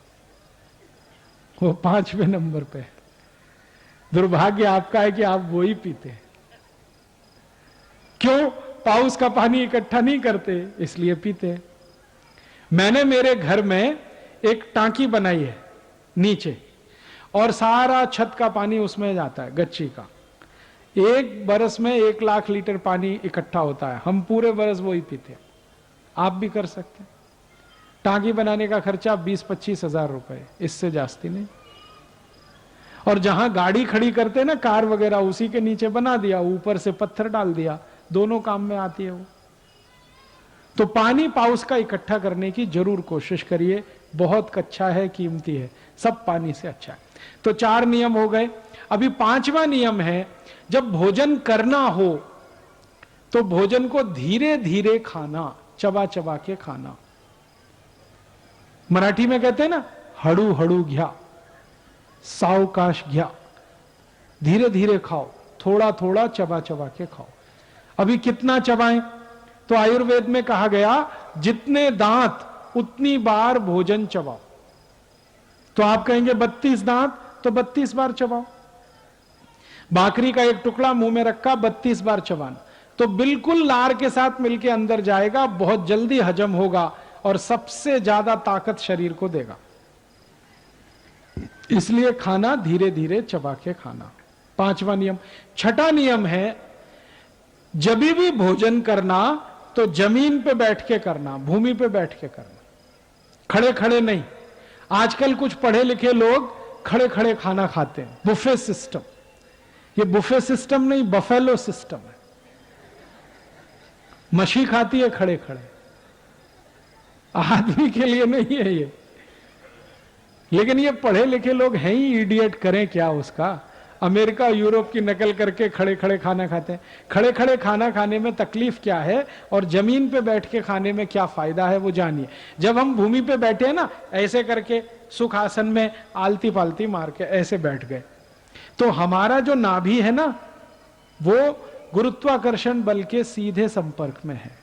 वो पांचवें नंबर पे। दुर्भाग्य आपका है कि आप वो ही पीते हैं। क्यों? पाउस का पानी इकट्ठा नहीं करते, इसलिए पीते हैं। मैंने मेरे घर में एक टांकी बनाई है नीचे, और सारा छत का पानी उसमें जाता है, गच्ची का। एक बरस में 1 लाख लीटर पानी इकट्ठा होता है, हम पूरे बरस वो ही पीते हैं। आप भी कर सकते हैं। टांकी बनाने का खर्चा 20-25 हजार रुपए, इससे जास्ती नहीं। और जहां गाड़ी खड़ी करते ना, कार वगैरह, उसी के नीचे बना दिया, ऊपर से पत्थर डाल दिया, दोनों काम में आती है वो। तो पानी पाउस का इकट्ठा करने की जरूर कोशिश करिए, बहुत अच्छा है, कीमती है, सब पानी से अच्छा है। तो 4 नियम हो गए। अभी 5वां नियम है, जब भोजन करना हो तो भोजन को धीरे धीरे खाना, चबा चबा के खाना। मराठी में कहते हैं ना, हड़ू हड़ू घ्या, सावकाश घ्या, धीरे धीरे खाओ, थोड़ा थोड़ा चबा चबा के खाओ। अभी कितना चबाएं? तो आयुर्वेद में कहा गया जितने दांत उतनी बार भोजन चबाओ। तो आप कहेंगे 32 दांत, तो 32 बार चबाओ। भाकरी का एक टुकड़ा मुंह में रखा, 32 बार चबाना, तो बिल्कुल लार के साथ मिलके अंदर जाएगा, बहुत जल्दी हजम होगा और सबसे ज्यादा ताकत शरीर को देगा। इसलिए खाना धीरे धीरे चबा के खाना, 5वां नियम। 6ठा नियम है, जब भी भोजन करना तो जमीन पे बैठ के करना, भूमि पे बैठ के करना, खड़े खड़े नहीं। आजकल कुछ पढ़े लिखे लोग खड़े खड़े खाना खाते हैं, बुफे सिस्टम। ये बुफे सिस्टम नहीं, बफेलो सिस्टम है। मछली खाती है खड़े खड़े, आदमी के लिए नहीं है ये। लेकिन ये पढ़े लिखे लोग हैं ही इडियट, करें क्या उसका। अमेरिका यूरोप की नकल करके खड़े खड़े खाना खाते हैं। खड़े खड़े खाना खाने में तकलीफ क्या है और जमीन पे बैठ के खाने में क्या फायदा है, वो जानिए। जब हम भूमि पे बैठे हैं ना, ऐसे करके सुख आसन में आलती पालती मार के ऐसे बैठ गए, तो हमारा जो नाभि है ना, वो गुरुत्वाकर्षण बल के सीधे संपर्क में है।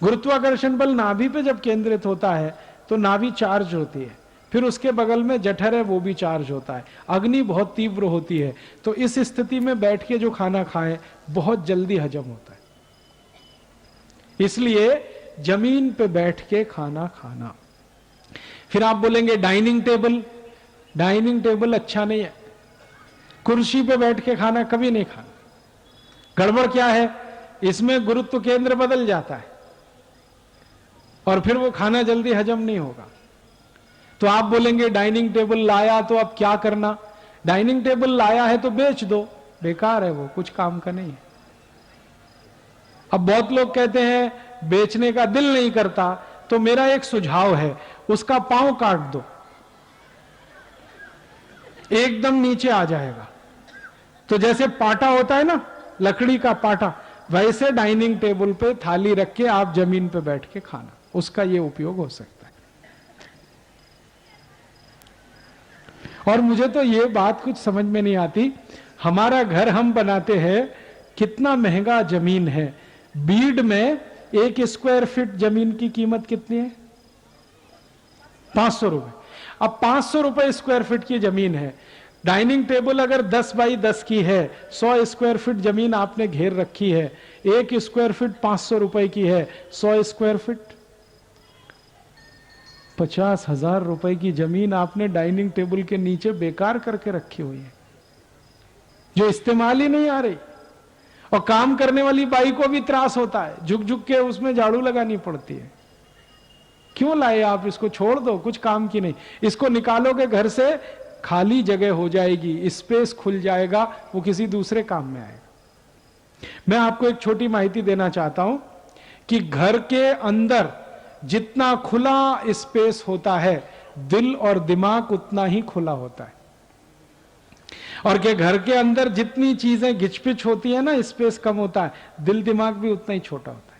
गुरुत्वाकर्षण बल नाभि पे जब केंद्रित होता है तो नाभि चार्ज होती है, फिर उसके बगल में जठर है वो भी चार्ज होता है, अग्नि बहुत तीव्र होती है, तो इस स्थिति में बैठ के जो खाना खाएं बहुत जल्दी हजम होता है। इसलिए जमीन पे बैठ के खाना खाना। फिर आप बोलेंगे डाइनिंग टेबल, डाइनिंग टेबल अच्छा नहीं है, कुर्सी पे बैठ के खाना कभी नहीं खाना। गड़बड़ क्या है, इसमें गुरुत्व केंद्र बदल जाता है और फिर वो खाना जल्दी हजम नहीं होगा। तो आप बोलेंगे डाइनिंग टेबल लाया तो अब क्या करना, डाइनिंग टेबल लाया है तो बेच दो, बेकार है वो, कुछ काम का नहीं है। अब बहुत लोग कहते हैं बेचने का दिल नहीं करता, तो मेरा एक सुझाव है, उसका पांव काट दो, एकदम नीचे आ जाएगा। तो जैसे पाटा होता है ना, लकड़ी का पाटा, वैसे डाइनिंग टेबल पे थाली रख के आप जमीन पे बैठ के खाना, उसका ये उपयोग हो सकता है। और मुझे तो ये बात कुछ समझ में नहीं आती, हमारा घर हम बनाते हैं, कितना महंगा जमीन है। बीड में 1 स्क्वायर फीट जमीन की कीमत कितनी है? 500 रुपए। अब 500 रुपए स्क्वायर फीट की जमीन है, डाइनिंग टेबल अगर 10 बाई 10 की है, 100 स्क्वायर फीट जमीन आपने घेर रखी है, 1 स्क्वायर फीट 500 रुपए की है, 100 स्क्वायर फीट 50,000 रुपए की जमीन आपने डाइनिंग टेबल के नीचे बेकार करके रखी हुई है, जो इस्तेमाल ही नहीं आ रही। और काम करने वाली बाई को भी त्रास होता है, झुक झुक के उसमें झाड़ू लगानी पड़ती है। क्यों लाए आप इसको, छोड़ दो, कुछ काम की नहीं। इसको निकालोगे घर से, खाली जगह हो जाएगी, स्पेस खुल जाएगा, वो किसी दूसरे काम में आएगा। मैं आपको एक छोटी माहिती देना चाहता हूं कि घर के अंदर जितना खुला स्पेस होता है, दिल और दिमाग उतना ही खुला होता है। और के घर के अंदर जितनी चीजें घिचपिच होती है ना, स्पेस कम होता है, दिल दिमाग भी उतना ही छोटा होता है।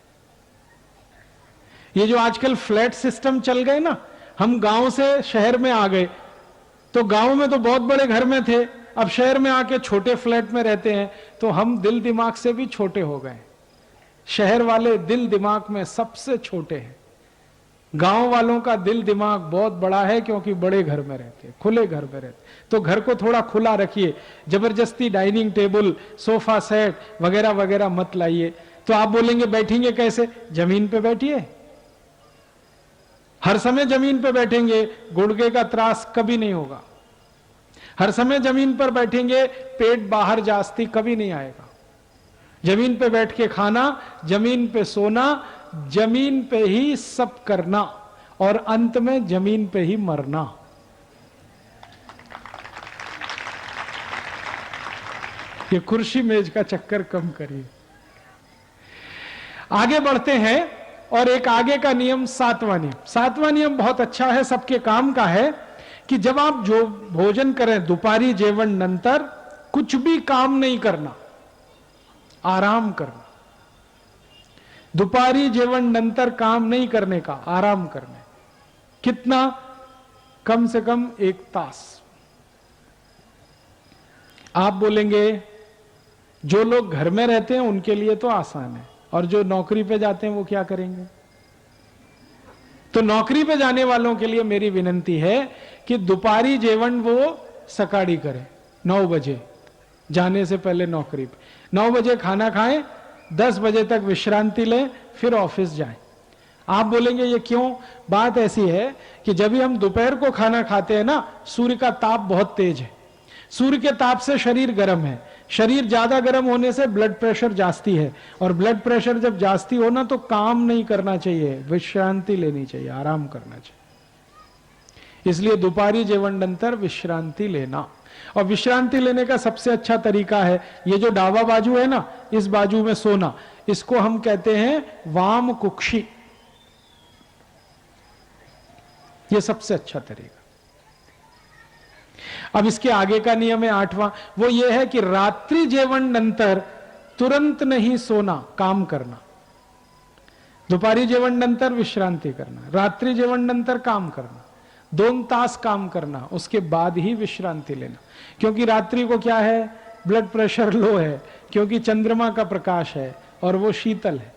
ये जो आजकल फ्लैट सिस्टम चल गए ना, हम गांव से शहर में आ गए, तो गांव में तो बहुत बड़े घर में थे, अब शहर में आके छोटे फ्लैट में रहते हैं, तो हम दिल दिमाग से भी छोटे हो गए। शहर वाले दिल दिमाग में सबसे छोटे हैं, गांव वालों का दिल दिमाग बहुत बड़ा है, क्योंकि बड़े घर में रहते हैं, खुले घर में रहते हैं। तो घर को थोड़ा खुला रखिए, जबरदस्ती डाइनिंग टेबल, सोफा सेट वगैरह वगैरह मत लाइए। तो आप बोलेंगे बैठेंगे कैसे, जमीन पे बैठिए, हर समय जमीन पे बैठेंगे गुड़गे का त्रास कभी नहीं होगा, हर समय जमीन पर बैठेंगे पेट बाहर जास्ती कभी नहीं आएगा। जमीन पे बैठ के खाना, जमीन पे सोना, जमीन पे ही सब करना, और अंत में जमीन पे ही मरना। ये कुर्सी मेज का चक्कर कम करिए। आगे बढ़ते हैं, और एक आगे का नियम, 7वां नियम। 7वां नियम बहुत अच्छा है, सबके काम का है, कि जब आप जो भोजन करें, दुपारी जेवण नंतर कुछ भी काम नहीं करना, आराम करना। दुपारी जेवण नंतर काम नहीं करने का, आराम करने। कितना? कम से कम 1 तास। आप बोलेंगे जो लोग घर में रहते हैं उनके लिए तो आसान है, और जो नौकरी पे जाते हैं वो क्या करेंगे? तो नौकरी पे जाने वालों के लिए मेरी विनंती है कि दोपहरी जेवण वो सकाड़ी करें, 9 बजे जाने से पहले नौकरी पे 9 बजे खाना खाएं, 10 बजे तक विश्रांति लें, फिर ऑफिस जाएं। आप बोलेंगे ये क्यों? बात ऐसी है कि जब भी हम दोपहर को खाना खाते हैं ना, सूर्य का ताप बहुत तेज है, सूर्य के ताप से शरीर गर्म है, शरीर ज्यादा गर्म होने से ब्लड प्रेशर जास्ती है, और ब्लड प्रेशर जब जास्ती हो ना तो काम नहीं करना चाहिए, विश्रांति लेनी चाहिए, आराम करना चाहिए। इसलिए दोपहरी जेवण नंतर विश्रांति लेना, और विश्रांति लेने का सबसे अच्छा तरीका है ये जो डावा बाजू है ना, इस बाजू में सोना, इसको हम कहते हैं वाम कुक्षी। ये सबसे अच्छा तरीका। अब इसके आगे का नियम है 8वां, वो ये है कि रात्रि जेवण नंतर तुरंत नहीं सोना, काम करना। दोपहरी जेवण नंतर विश्रांति करना, रात्रि जेवण नंतर काम करना, 2 तास काम करना, उसके बाद ही विश्रांति लेना। क्योंकि रात्रि को क्या है, ब्लड प्रेशर लो है, क्योंकि चंद्रमा का प्रकाश है और वो शीतल है,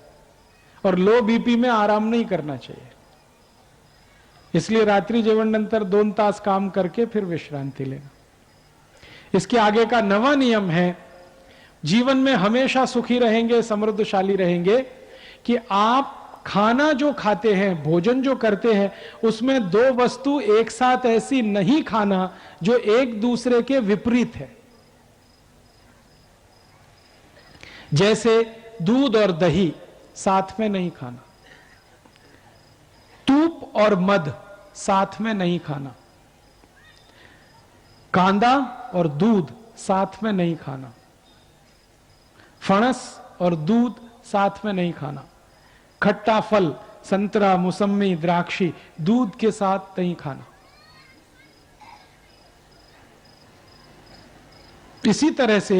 और लो बीपी में आराम नहीं करना चाहिए। इसलिए रात्रि जेवण नंतर 2 तास काम करके फिर विश्रांति लेना। इसके आगे का 9वां नियम है, जीवन में हमेशा सुखी रहेंगे, समृद्धशाली रहेंगे, कि आप खाना जो खाते हैं, भोजन जो करते हैं, उसमें 2 वस्तु एक साथ ऐसी नहीं खाना जो एक दूसरे के विपरीत है। जैसे दूध और दही साथ में नहीं खाना, तूप और मध साथ में नहीं खाना, कांदा और दूध साथ में नहीं खाना, फणस और दूध साथ में नहीं खाना, खट्टा फल संतरा, मौसमी, द्राक्षी दूध के साथ नहीं खाना। इसी तरह से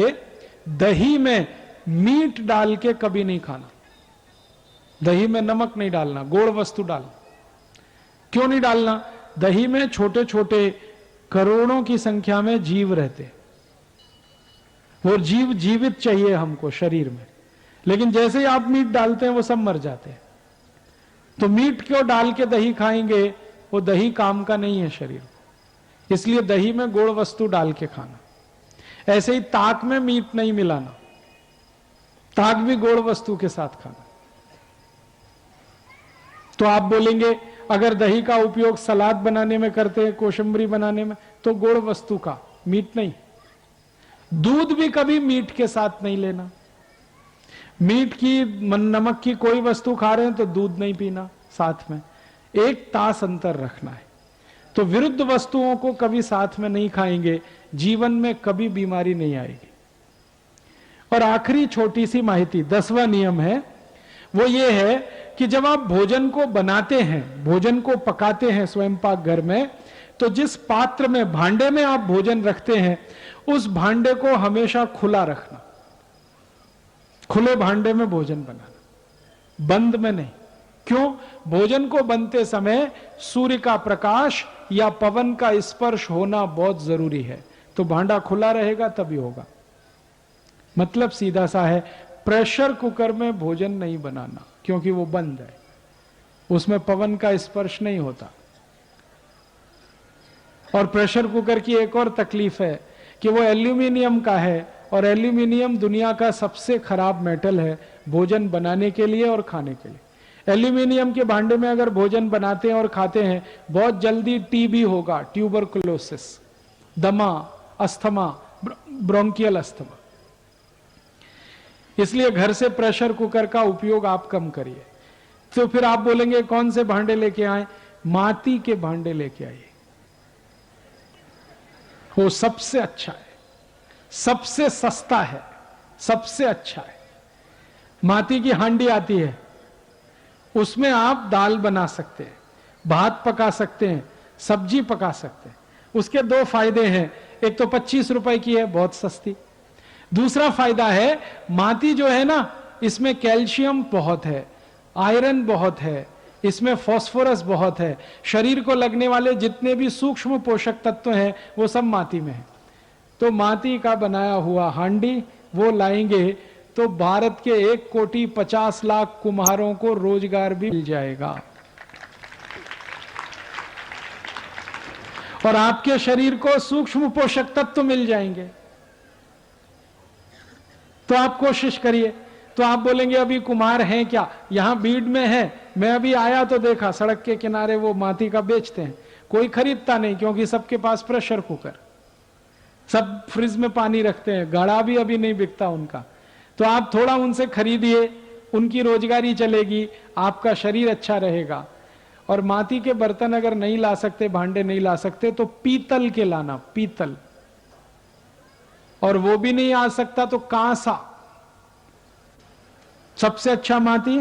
दही में मीट डाल के कभी नहीं खाना, दही में नमक नहीं डालना, गोड़ वस्तु डालना। क्यों नहीं डालना? दही में छोटे छोटे करोड़ों की संख्या में जीव रहते, वो जीव जीवित चाहिए हमको शरीर में, लेकिन जैसे ही आप मीट डालते हैं वो सब मर जाते हैं। तो मीट क्यों डाल के दही खाएंगे? वो दही काम का नहीं है शरीर को, इसलिए दही में गोड़ वस्तु डाल के खाना। ऐसे ही ताक में मीट नहीं मिलाना, ताक भी गोड़ वस्तु के साथ खाना। तो आप बोलेंगे अगर दही का उपयोग सलाद बनाने में करते हैं, कोशिम्बरी बनाने में, तो गोड़ वस्तु का, मीट नहीं। दूध भी कभी मीट के साथ नहीं लेना। मीट की, नमक की कोई वस्तु खा रहे हैं तो दूध नहीं पीना साथ में, 1 तास अंतर रखना है। तो विरुद्ध वस्तुओं को कभी साथ में नहीं खाएंगे, जीवन में कभी बीमारी नहीं आएगी। और आखिरी छोटी सी माहिती, 10वां नियम है, वो ये है कि जब आप भोजन को बनाते हैं, भोजन को पकाते हैं स्वयं पाक घर में, तो जिस पात्र में, भांडे में आप भोजन रखते हैं, उस भांडे को हमेशा खुला रखना। खुले भांडे में भोजन बनाना, बंद में नहीं। क्यों? भोजन को बनते समय सूर्य का प्रकाश या पवन का स्पर्श होना बहुत जरूरी है, तो भांडा खुला रहेगा तभी होगा। मतलब सीधा सा है, प्रेशर कुकर में भोजन नहीं बनाना, क्योंकि वो बंद है, उसमें पवन का स्पर्श नहीं होता। और प्रेशर कुकर की एक और तकलीफ है कि वो एल्यूमिनियम का है, और एल्यूमिनियम दुनिया का सबसे खराब मेटल है भोजन बनाने के लिए और खाने के लिए। एल्यूमिनियम के भांडे में अगर भोजन बनाते हैं और खाते हैं, बहुत जल्दी टीबी होगा, ट्यूबरकुलोसिस, दमा, अस्थमा, ब्रोंकियल अस्थमा। इसलिए घर से प्रेशर कुकर का उपयोग आप कम करिए। तो फिर आप बोलेंगे कौन से भांडे लेके आए? माटी के भांडे लेके आइए, वो सबसे अच्छा है, सबसे सस्ता है, सबसे अच्छा है। माटी की हांडी आती है, उसमें आप दाल बना सकते हैं, भात पका सकते हैं, सब्जी पका सकते हैं। उसके 2 फायदे हैं, एक तो 25 रुपए की है, बहुत सस्ती। दूसरा फायदा है, माटी जो है ना, इसमें कैल्शियम बहुत है, आयरन बहुत है, इसमें फास्फोरस बहुत है। शरीर को लगने वाले जितने भी सूक्ष्म पोषक तत्व हैं वो सब माटी में है। तो माटी का बनाया हुआ हांडी वो लाएंगे तो भारत के 1,50,00,000 कुम्हारों को रोजगार भी मिल जाएगा, और आपके शरीर को सूक्ष्म पोषक तत्व मिल जाएंगे। तो आप कोशिश करिए। तो आप बोलेंगे अभी कुम्हार हैं क्या? यहां बीड में है, मैं अभी आया तो देखा सड़क के किनारे वो माटी का बेचते हैं, कोई खरीदता नहीं, क्योंकि सबके पास प्रेशर कुकर, सब फ्रिज में पानी रखते हैं, गाड़ा भी अभी नहीं बिकता उनका। तो आप थोड़ा उनसे खरीदिए, उनकी रोजगारी चलेगी, आपका शरीर अच्छा रहेगा। और माटी के बर्तन अगर नहीं ला सकते, भांडे नहीं ला सकते, तो पीतल के लाना, पीतल। और वो भी नहीं आ सकता तो कांसा, सबसे अच्छा माटी,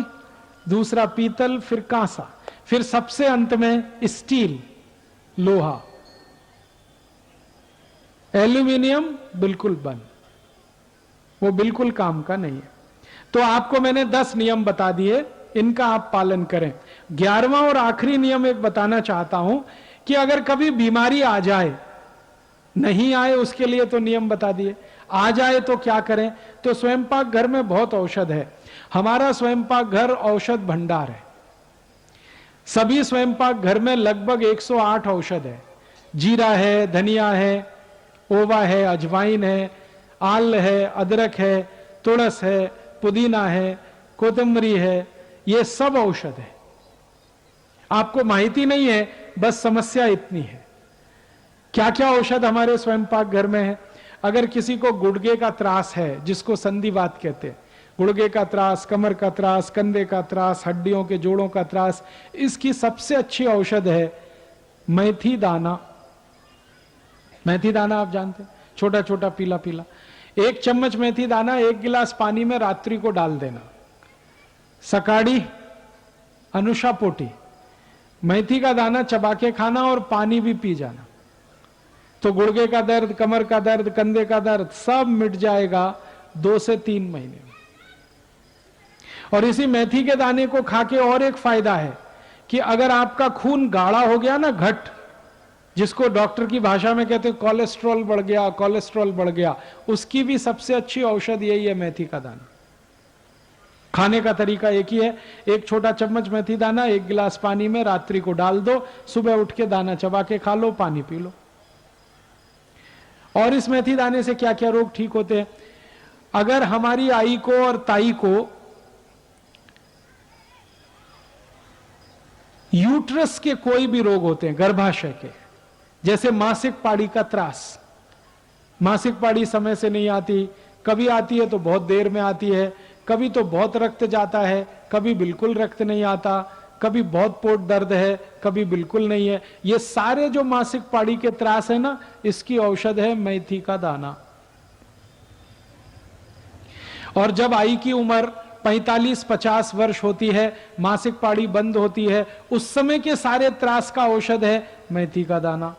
दूसरा पीतल, फिर कांसा, फिर सबसे अंत में स्टील, लोहा। एल्यूमिनियम बिल्कुल बंद, वो बिल्कुल काम का नहीं है। तो आपको मैंने 10 नियम बता दिए, इनका आप पालन करें। 11वां और आखिरी नियम एक बताना चाहता हूं कि अगर कभी बीमारी आ जाए, नहीं आए उसके लिए तो नियम बता दिए, आ जाए तो क्या करें? तो स्वयंपाक घर में बहुत औषध है। हमारा स्वयंपाक घर औषध भंडार है। सभी स्वयंपाक घर में लगभग 108 औषध है। जीरा है, धनिया है, ओवा है, अजवाइन है, आल है, अदरक है, तुलस है, पुदीना है, कोतंबरी है, ये सब औषध है। आपको माहिती नहीं है, बस समस्या इतनी है। क्या क्या औषध हमारे स्वयंपाक घर में है? अगर किसी को गुर्दे का त्रास है, जिसको संधिवात कहते हैं, गुर्दे का त्रास, कमर का त्रास, कंधे का त्रास, हड्डियों के जोड़ों का त्रास, इसकी सबसे अच्छी औषध है मेथी दाना। मेथी दाना आप जानते हैं, छोटा छोटा पीला पीला। 1 चम्मच मेथी दाना 1 गिलास पानी में रात्रि को डाल देना। सकाड़ी अनुषा पोटी मेथी का दाना चबा के खाना और पानी भी पी जाना, तो गुर्दे का दर्द, कमर का दर्द, कंधे का दर्द सब मिट जाएगा 2 से 3 महीने में। और इसी मेथी के दाने को खा के और एक फायदा है कि अगर आपका खून गाढ़ा हो गया ना, घट, जिसको डॉक्टर की भाषा में कहते हैं कोलेस्ट्रॉल बढ़ गया, कोलेस्ट्रॉल बढ़ गया, उसकी भी सबसे अच्छी औषध यही है मेथी का दाना। खाने का तरीका एक ही है, 1 छोटा चम्मच मेथी दाना 1 गिलास पानी में रात्रि को डाल दो, सुबह उठ के दाना चबा के खा लो, पानी पी लो। और इस मेथी दाने से क्या क्या रोग ठीक होते हैं? अगर हमारी आई को और ताई को यूट्रस के कोई भी रोग होते हैं, गर्भाशय के, जैसे मासिक पाड़ी का त्रास, मासिक पाड़ी समय से नहीं आती, कभी आती है तो बहुत देर में आती है, कभी तो बहुत रक्त जाता है, कभी बिल्कुल रक्त नहीं आता, कभी बहुत पोट दर्द है, कभी बिल्कुल नहीं है, ये सारे जो मासिक पाड़ी के त्रास है ना, इसकी औषध है मेथी का दाना। और जब आई की उम्र 45-50 वर्ष होती है, मासिक पाड़ी बंद होती है, उस समय के सारे त्रास का औषध है मेथी का दाना।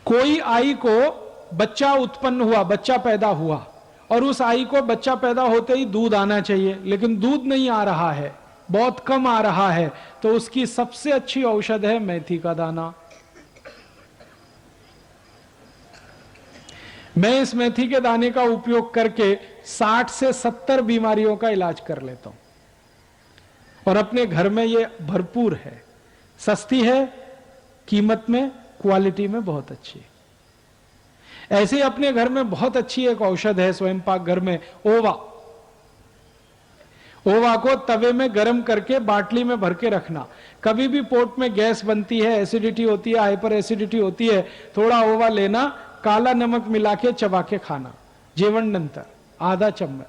कोई आई को बच्चा उत्पन्न हुआ, बच्चा पैदा हुआ, और उस आई को बच्चा पैदा होते ही दूध आना चाहिए, लेकिन दूध नहीं आ रहा है, बहुत कम आ रहा है, तो उसकी सबसे अच्छी औषध है मेथी का दाना। मैं इस मेथी के दाने का उपयोग करके 60 से 70 बीमारियों का इलाज कर लेता हूं, और अपने घर में ये भरपूर है, सस्ती है, कीमत में, क्वालिटी में बहुत अच्छी है। ऐसे अपने घर में बहुत अच्छी एक औषध है स्वयंपाक घर में, ओवा। ओवा को तवे में गर्म करके बाटली में भर के रखना। कभी भी पोट में गैस बनती है, एसिडिटी होती है, हाइपर एसिडिटी होती है, थोड़ा ओवा लेना, काला नमक मिला के चबा के खाना, जेवण नंतर आधा चम्मच,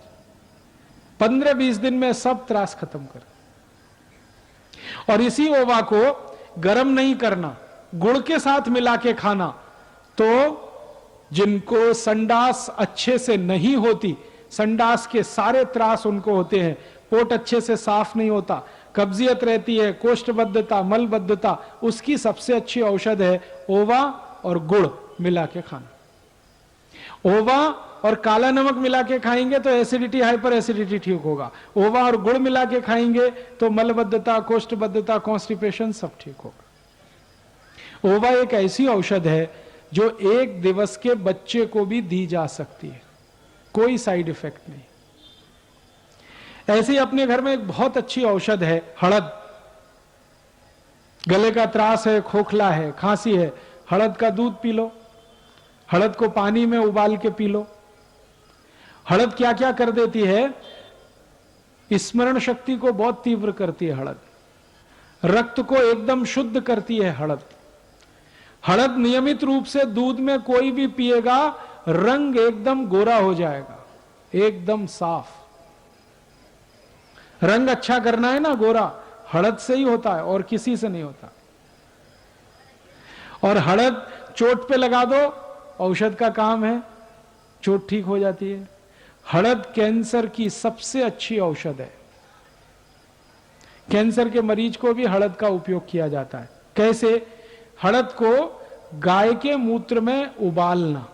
15-20 दिन में सब त्रास खत्म कर। और इसी ओवा को गर्म नहीं करना, गुड़ के साथ मिला के खाना। तो जिनको संडास अच्छे से नहीं होती, संडास के सारे त्रास उनको होते हैं, पोट अच्छे से साफ नहीं होता, कब्जियत रहती है, कोष्ठबद्धता, मलबद्धता, उसकी सबसे अच्छी औषध है ओवा और गुड़ मिला के खाना। ओवा और काला नमक मिला के खाएंगे तो एसिडिटी, हाइपर एसिडिटी ठीक होगा। ओवा और गुड़ मिला के खाएंगे तो मलबद्धता, कोष्ठबद्धता, कॉन्स्टिपेशन सब ठीक होगा। ओवा एक ऐसी औषध है जो 1 दिवस के बच्चे को भी दी जा सकती है, कोई साइड इफेक्ट नहीं। ऐसे ही अपने घर में एक बहुत अच्छी औषध है हड़द। गले का त्रास है, खोखला है, खांसी है, हड़द का दूध पी लो, हड़द को पानी में उबाल के पी लो। हड़द क्या क्या कर देती है? स्मरण शक्ति को बहुत तीव्र करती है हड़द, रक्त को एकदम शुद्ध करती है हड़द। हड़द नियमित रूप से दूध में कोई भी पिएगा, रंग एकदम गोरा हो जाएगा, एकदम साफ। रंग अच्छा करना है ना, गोरा हड़द से ही होता है और किसी से नहीं होता। और हड़द चोट पे लगा दो, औषध का काम है, चोट ठीक हो जाती है। हड़द कैंसर की सबसे अच्छी औषध है। कैंसर के मरीज को भी हड़द का उपयोग किया जाता है। कैसे? हड़द को गाय के मूत्र में उबालना,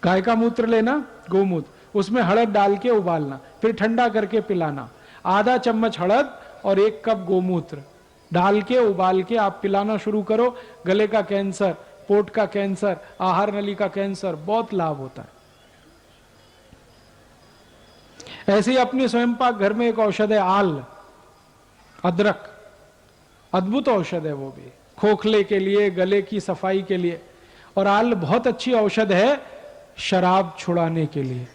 गाय का मूत्र लेना, गोमूत्र, उसमें हड़द डाल के उबालना, फिर ठंडा करके पिलाना। आधा चम्मच हड़द और 1 कप गोमूत्र डाल के उबाल के आप पिलाना शुरू करो। गले का कैंसर, पोट का कैंसर, आहार नली का कैंसर, बहुत लाभ होता है। ऐसे ही अपने स्वयं पाक घर में एक औषध है आल, अदरक, अद्भुत औषध है वो भी, खोखले के लिए, गले की सफाई के लिए। और आल बहुत अच्छी औषध है शराब छुड़ाने के लिए,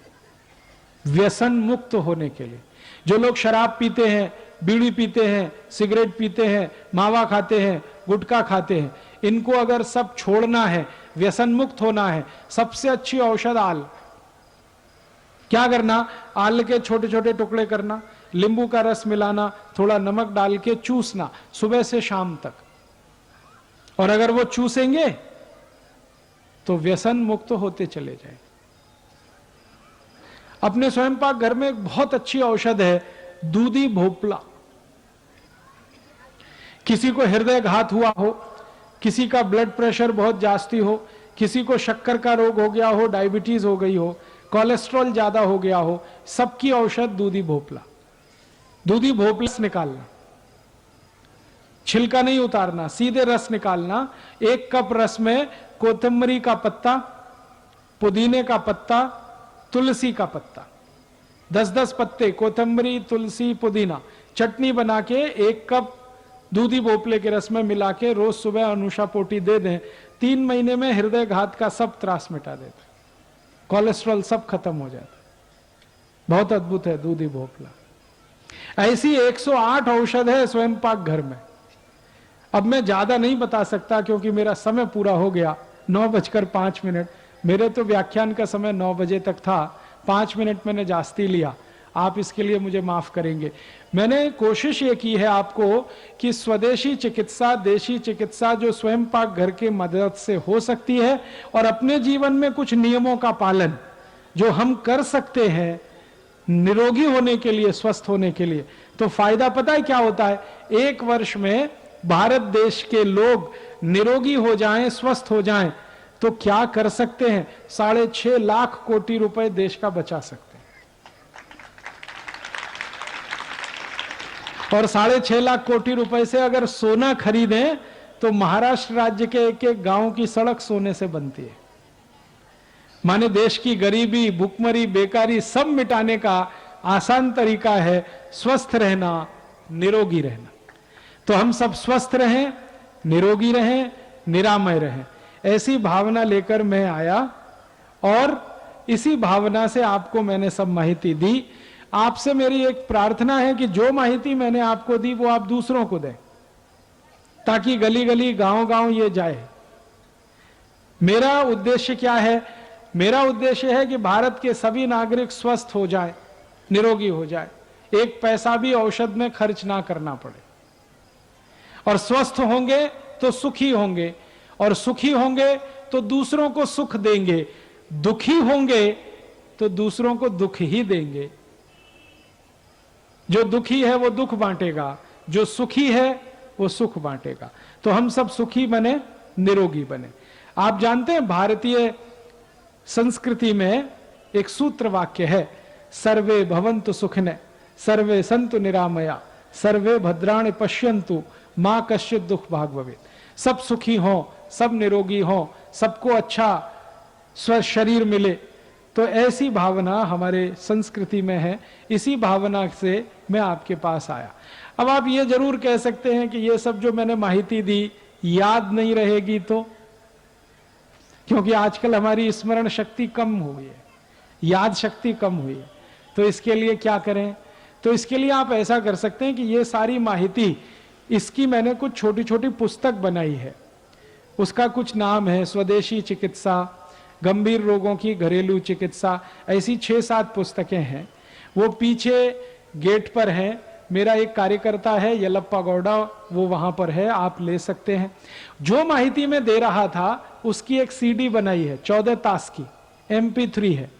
व्यसन मुक्त होने के लिए। जो लोग शराब पीते हैं, बीड़ी पीते हैं, सिगरेट पीते हैं, मावा खाते हैं, गुटखा खाते हैं, इनको अगर सब छोड़ना है, व्यसन मुक्त होना है, सबसे अच्छी औषध आल। क्या करना? आल के छोटे छोटे टुकड़े करना, नींबू का रस मिलाना, थोड़ा नमक डाल के चूसना सुबह से शाम तक। और अगर वो चूसेंगे तो व्यसन मुक्त होते चले जाए। अपने स्वयं पाक घर में एक बहुत अच्छी औषध है दूधी भोपला। किसी को हृदय घात हुआ हो, किसी का ब्लड प्रेशर बहुत जास्ती हो, किसी को शक्कर का रोग हो गया हो, डायबिटीज हो गई हो, कोलेस्ट्रॉल ज्यादा हो गया हो, सबकी औषध दूधी भोपला। दूधी भोपला निकालना, छिलका नहीं उतारना, सीधे रस निकालना। 1 कप रस में कोतंबरी का पत्ता, पुदीने का पत्ता, तुलसी का पत्ता, 10-10 पत्ते, कोतंबरी, तुलसी, पुदीना, चटनी बना के 1 कप दूधी भोपले के रस में मिला के रोज सुबह अनुषा पोटी दे दें। 3 महीने में हृदय घात का सब त्रास मिटा देता, कोलेस्ट्रॉल सब खत्म हो जाता। बहुत अद्भुत है दूधी भोपला। ऐसी 108 औषध है स्वयं पाक घर में। अब मैं ज्यादा नहीं बता सकता क्योंकि मेरा समय पूरा हो गया, 9:05। मेरे तो व्याख्यान का समय 9 बजे तक था, 5 मिनट मैंने जास्ती लिया, आप इसके लिए मुझे माफ करेंगे। मैंने कोशिश ये की है आपको कि स्वदेशी चिकित्सा, देशी चिकित्सा जो स्वयं पाक घर के मदद से हो सकती है, और अपने जीवन में कुछ नियमों का पालन जो हम कर सकते हैं निरोगी होने के लिए, स्वस्थ होने के लिए, तो फायदा पता है क्या होता है? 1 वर्ष में भारत देश के लोग निरोगी हो जाएं, स्वस्थ हो जाएं, तो क्या कर सकते हैं? 6.5 लाख कोटि रुपए देश का बचा सकते हैं। और 6.5 लाख कोटि रुपए से अगर सोना खरीदें तो महाराष्ट्र राज्य के एक गांव की सड़क सोने से बनती है। माने देश की गरीबी, भुखमरी, बेकारी सब मिटाने का आसान तरीका है स्वस्थ रहना, निरोगी रहना। तो हम सब स्वस्थ रहें, निरोगी रहें, निरामय रहें, ऐसी भावना लेकर मैं आया और इसी भावना से आपको मैंने सब माहिती दी। आपसे मेरी एक प्रार्थना है कि जो माहिती मैंने आपको दी वो आप दूसरों को दें, ताकि गली गली, गांव गांव ये जाए। मेरा उद्देश्य क्या है? मेरा उद्देश्य है कि भारत के सभी नागरिक स्वस्थ हो जाए, निरोगी हो जाए, एक पैसा भी औषध में खर्च ना करना पड़े। और स्वस्थ होंगे तो सुखी होंगे, और सुखी होंगे तो दूसरों को सुख देंगे, दुखी होंगे तो दूसरों को दुख ही देंगे। जो दुखी है वो दुख बांटेगा, जो सुखी है वो सुख बांटेगा। तो हम सब सुखी बने, निरोगी बने। आप जानते हैं भारतीय संस्कृति में एक सूत्र वाक्य है, सर्वे भवन्तु सुखिनः, सर्वे सन्तु निरामया, सर्वे भद्राणि पश्यन्तु, मां कश्चित् दुख भाग भवेत्। सब सुखी हों, सब निरोगी हों, सबको अच्छा स्वस्थ शरीर मिले। तो ऐसी भावना हमारे संस्कृति में है, इसी भावना से मैं आपके पास आया। अब आप ये जरूर कह सकते हैं कि ये सब जो मैंने माहिती दी याद नहीं रहेगी तो, क्योंकि आजकल हमारी स्मरण शक्ति कम हुई है, याद शक्ति कम हुई है, तो इसके लिए क्या करें? तो इसके लिए आप ऐसा कर सकते हैं कि ये सारी माहिती, इसकी मैंने कुछ छोटी छोटी पुस्तक बनाई है। उसका कुछ नाम है स्वदेशी चिकित्सा, गंभीर रोगों की घरेलू चिकित्सा, ऐसी 6-7 पुस्तकें हैं। वो पीछे गेट पर हैं। मेरा एक कार्यकर्ता है यलप्पा गौड़ा, वो वहां पर है, आप ले सकते हैं। जो माहिती मैं दे रहा था उसकी एक सीडी बनाई है, 14 तास की, MP3 है।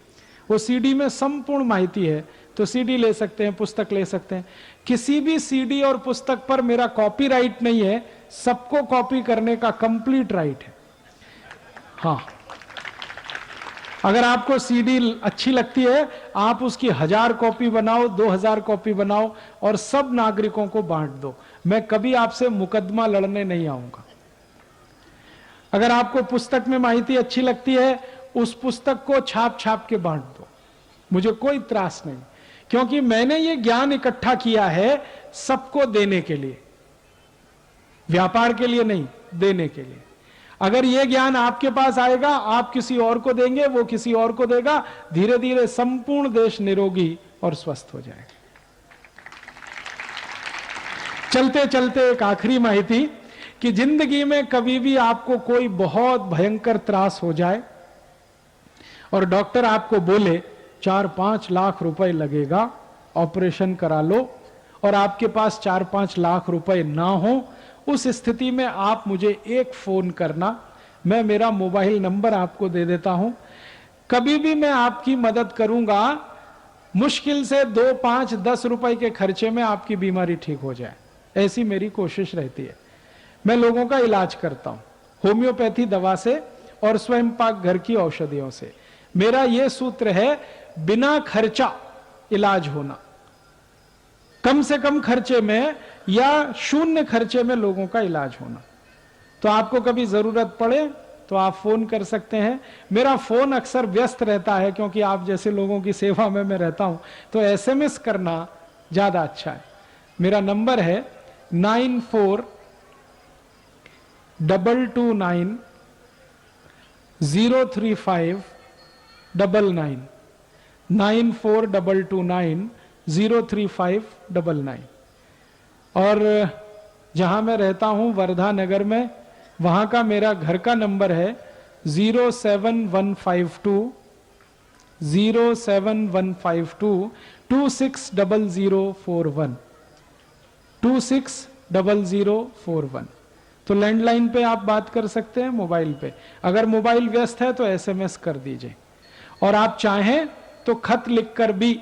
वो सीडी में संपूर्ण माहिती है, तो सीडी ले सकते हैं, पुस्तक ले सकते हैं। किसी भी सीडी और पुस्तक पर मेरा कॉपीराइट नहीं है, सबको कॉपी करने का कंप्लीट राइट है। हाँ, अगर आपको सीडी अच्छी लगती है, आप उसकी 1000 कॉपी बनाओ, 2000 कॉपी बनाओ और सब नागरिकों को बांट दो। मैं कभी आपसे मुकदमा लड़ने नहीं आऊंगा। अगर आपको पुस्तक में माहिती अच्छी लगती है, उस पुस्तक को छाप छाप के बांट दो, मुझे कोई त्रास नहीं, क्योंकि मैंने ये ज्ञान इकट्ठा किया है सबको देने के लिए, व्यापार के लिए नहीं, देने के लिए। अगर ये ज्ञान आपके पास आएगा, आप किसी और को देंगे, वो किसी और को देगा, धीरे धीरे संपूर्ण देश निरोगी और स्वस्थ हो जाएगा। चलते चलते एक आखिरी माहिती कि जिंदगी में कभी भी आपको कोई बहुत भयंकर त्रास हो जाए और डॉक्टर आपको बोले 4-5 लाख रुपए लगेगा, ऑपरेशन करा लो, और आपके पास 4-5 लाख रुपए ना हो, उस स्थिति में आप मुझे एक फोन करना, मैं मेरा मोबाइल नंबर आपको दे देता हूं, कभी भी मैं आपकी मदद करूंगा। मुश्किल से 2, 5, 10 रुपए के खर्चे में आपकी बीमारी ठीक हो जाए, ऐसी मेरी कोशिश रहती है। मैं लोगों का इलाज करता हूं होम्योपैथी दवा से और स्वयं पाक घर की औषधियों से। मेरा यह सूत्र है, बिना खर्चा इलाज होना, कम से कम खर्चे में या शून्य खर्चे में लोगों का इलाज होना। तो आपको कभी जरूरत पड़े तो आप फोन कर सकते हैं। मेरा फोन अक्सर व्यस्त रहता है, क्योंकि आप जैसे लोगों की सेवा में मैं रहता हूं, तो SMS करना ज्यादा अच्छा है। मेरा नंबर है 9422903599 9422903599। और जहां मैं रहता हूं वर्धा नगर में, वहां का मेरा घर का नंबर है 07152 260041 260041। तो लैंडलाइन पे आप बात कर सकते हैं, मोबाइल पे। अगर मोबाइल व्यस्त है तो SMS कर दीजिए, और आप चाहें तो खत लिखकर भी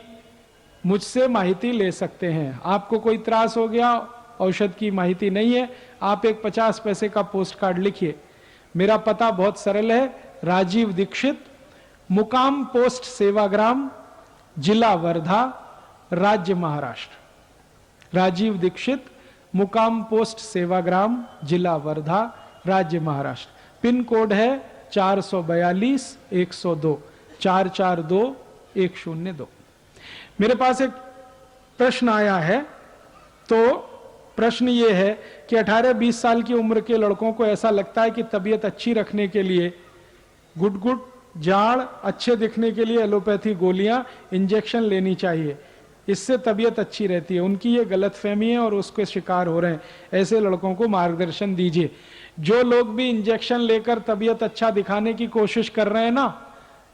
मुझसे माहिती ले सकते हैं। आपको कोई त्रास हो गया, औषध की माहिती नहीं है, आप एक 50 पैसे का पोस्ट कार्ड लिखिए। मेरा पता बहुत सरल है, राजीव दीक्षित, मुकाम पोस्ट सेवाग्राम, जिला वर्धा, राज्य महाराष्ट्र। राजीव दीक्षित, मुकाम पोस्ट सेवाग्राम, जिला वर्धा, राज्य महाराष्ट्र। पिन कोड है 442-102 442-102। मेरे पास एक प्रश्न आया है, तो प्रश्न ये है कि 18-20 साल की उम्र के लड़कों को ऐसा लगता है कि तबीयत अच्छी रखने के लिए गुडगुड, जाड़, अच्छे दिखने के लिए एलोपैथी गोलियां, इंजेक्शन लेनी चाहिए, इससे तबीयत अच्छी रहती है। उनकी ये गलतफहमी है और उसके शिकार हो रहे हैं। ऐसे लड़कों को मार्गदर्शन दीजिए। जो लोग भी इंजेक्शन लेकर तबीयत अच्छा दिखाने की कोशिश कर रहे हैं ना,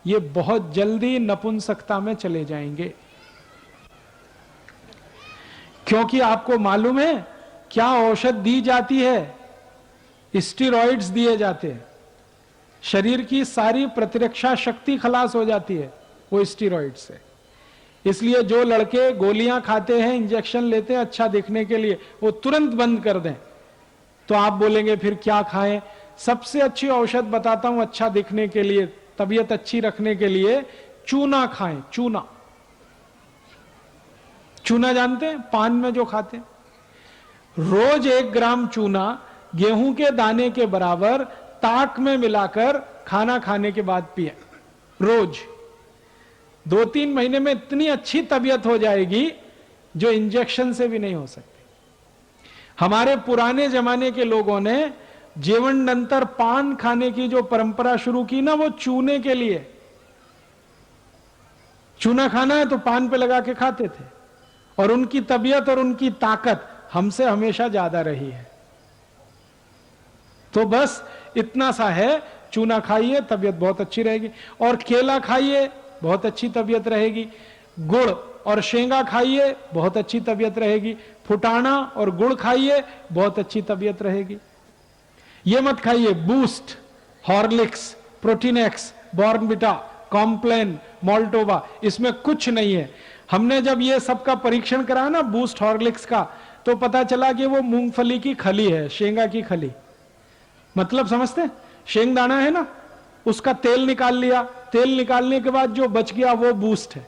ये बहुत जल्दी नपुंसकता में चले जाएंगे। क्योंकि आपको मालूम है क्या औषध दी जाती है? स्टीरॉइड्स दिए जाते हैं। शरीर की सारी प्रतिरक्षा शक्ति खलास हो जाती है वो स्टीरॉइड से। इसलिए जो लड़के गोलियां खाते हैं, इंजेक्शन लेते हैं अच्छा दिखने के लिए, वो तुरंत बंद कर दें। तो आप बोलेंगे फिर क्या खाएं? सबसे अच्छी औषध बताता हूं अच्छा दिखने के लिए, तबीयत अच्छी रखने के लिए, चूना खाएं। चूना, चूना जानते हैं? पान में जो खाते हैं। रोज 1 ग्राम चूना गेहूं के दाने के बराबर ताक में मिलाकर खाना खाने के बाद पिए रोज। 2-3 महीने में इतनी अच्छी तबीयत हो जाएगी जो इंजेक्शन से भी नहीं हो सकती। हमारे पुराने जमाने के लोगों ने जीवनांतर पान खाने की जो परंपरा शुरू की ना, वो चूने के लिए। चूना खाना है तो पान पे लगा के खाते थे, और उनकी तबीयत और उनकी ताकत हमसे हमेशा ज्यादा रही है। तो बस इतना सा है, चूना खाइए तबीयत बहुत अच्छी रहेगी, और केला खाइए बहुत अच्छी तबीयत रहेगी, गुड़ और शेंगा खाइए बहुत अच्छी तबीयत रहेगी, फुटाना और गुड़ खाइए बहुत अच्छी तबीयत रहेगी। ये मत खाइए Boost, Horlicks, Proteinex, Bournvita, Complan, Maltova, इसमें कुछ नहीं है। हमने जब ये सबका परीक्षण करा ना बूस्ट हॉर्लिक्स का, तो पता चला कि वो मूंगफली की खली है, शेंगा की खली। मतलब समझते? शेंगदाना है ना, उसका तेल निकाल लिया, तेल निकालने के बाद जो बच गया वो बूस्ट है।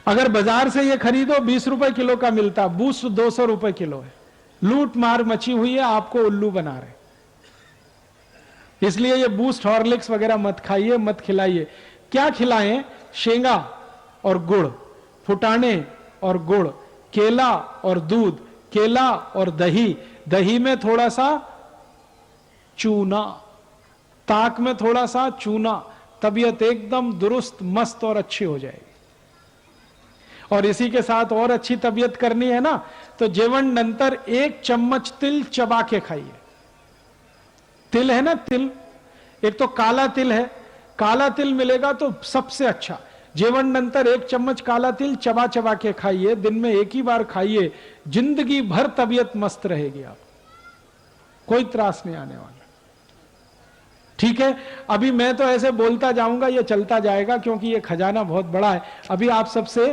अगर बाजार से ये खरीदो 20 रुपए किलो का मिलता, बूस्ट 200 रुपए किलो है। लूट मार मची हुई है, आपको उल्लू बना रहे। इसलिए ये बूस्ट हॉर्लिक्स वगैरह मत खाइए, मत खिलाइए। क्या खिलाएं? शेंगा और गुड़, फुटाने और गुड़, केला और दूध, केला और दही, दही में थोड़ा सा चूना, ताक में थोड़ा सा चूना, तबीयत एकदम दुरुस्त मस्त और अच्छी हो जाएगी। और इसी के साथ और अच्छी तबीयत करनी है ना, तो जेवण नंतर 1 चम्मच तिल चबा के खाइए। तिल है ना, तिल, एक तो काला तिल है, काला तिल मिलेगा तो सबसे अच्छा। जेवण नंतर 1 चम्मच काला तिल चबा चबा के खाइए, दिन में 1 ही बार खाइए, जिंदगी भर तबीयत मस्त रहेगी, आप कोई त्रास नहीं आने वाला। ठीक है, अभी मैं तो ऐसे बोलता जाऊंगा, ये चलता जाएगा क्योंकि ये खजाना बहुत बड़ा है। अभी आप सबसे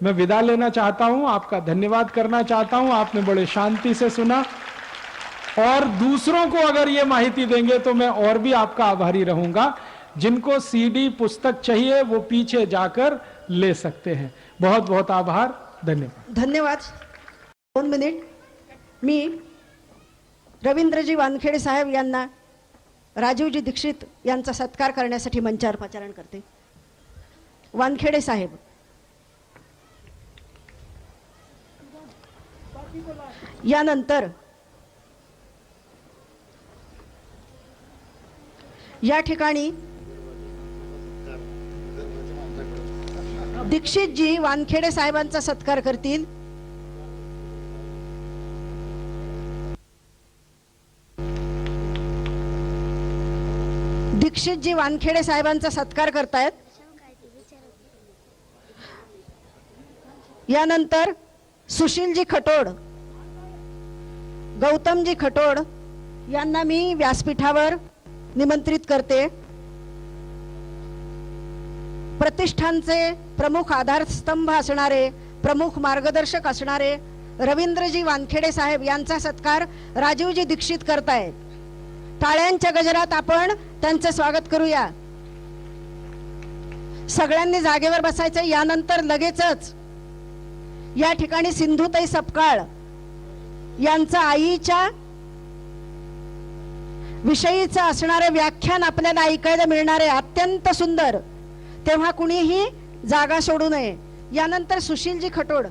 मैं विदा लेना चाहता हूं, आपका धन्यवाद करना चाहता हूं, आपने बड़े शांति से सुना, और दूसरों को अगर ये माहिती देंगे तो मैं और भी आपका आभारी रहूंगा। जिनको सीडी पुस्तक चाहिए वो पीछे जाकर ले सकते हैं। बहुत बहुत आभार, धन्यवाद। धन्यवाद। 2 मिनिट मी रवींद्रजी वानखेडे साहेब यांना राजीवजी दीक्षित यांचा सत्कार करण्यासाठी मंचावर पाचारण करते। वानखेडे साहेब, यानंतर या ठिकाणी दीक्षितजी वानखेडे साहेबांचा सत्कार करतील। दीक्षितजी वानखेडे साहेबांचा सत्कार करतायत। यानंतर सुशीलजी खटोड, गौतमजी खटोड यांना मी व्यासपीठावर निमंत्रित करते। प्रतिष्ठानचे प्रमुख आधारस्तंभ असणारे, प्रमुख मार्गदर्शक असणारे रवींद्रजी वानखेडे साहेब यांचा सत्कार राजीवजी दीक्षित करतायत। टाळ्यांच्या गजरात आपण त्यांचे स्वागत करूया। सगळ्यांनी जागेवर बसायचं। यानंतर लगेचच या ठिकाणी सिंधुताई सपकाळ यांचं आईच्या विषयीचं असणारे व्याख्यान आपल्याला ऐकायला मिळणार आहे, अत्यंत सुंदर। तेव्हा कुणीही जागा सोडू नये। यानंतर सुशीलजी खटोड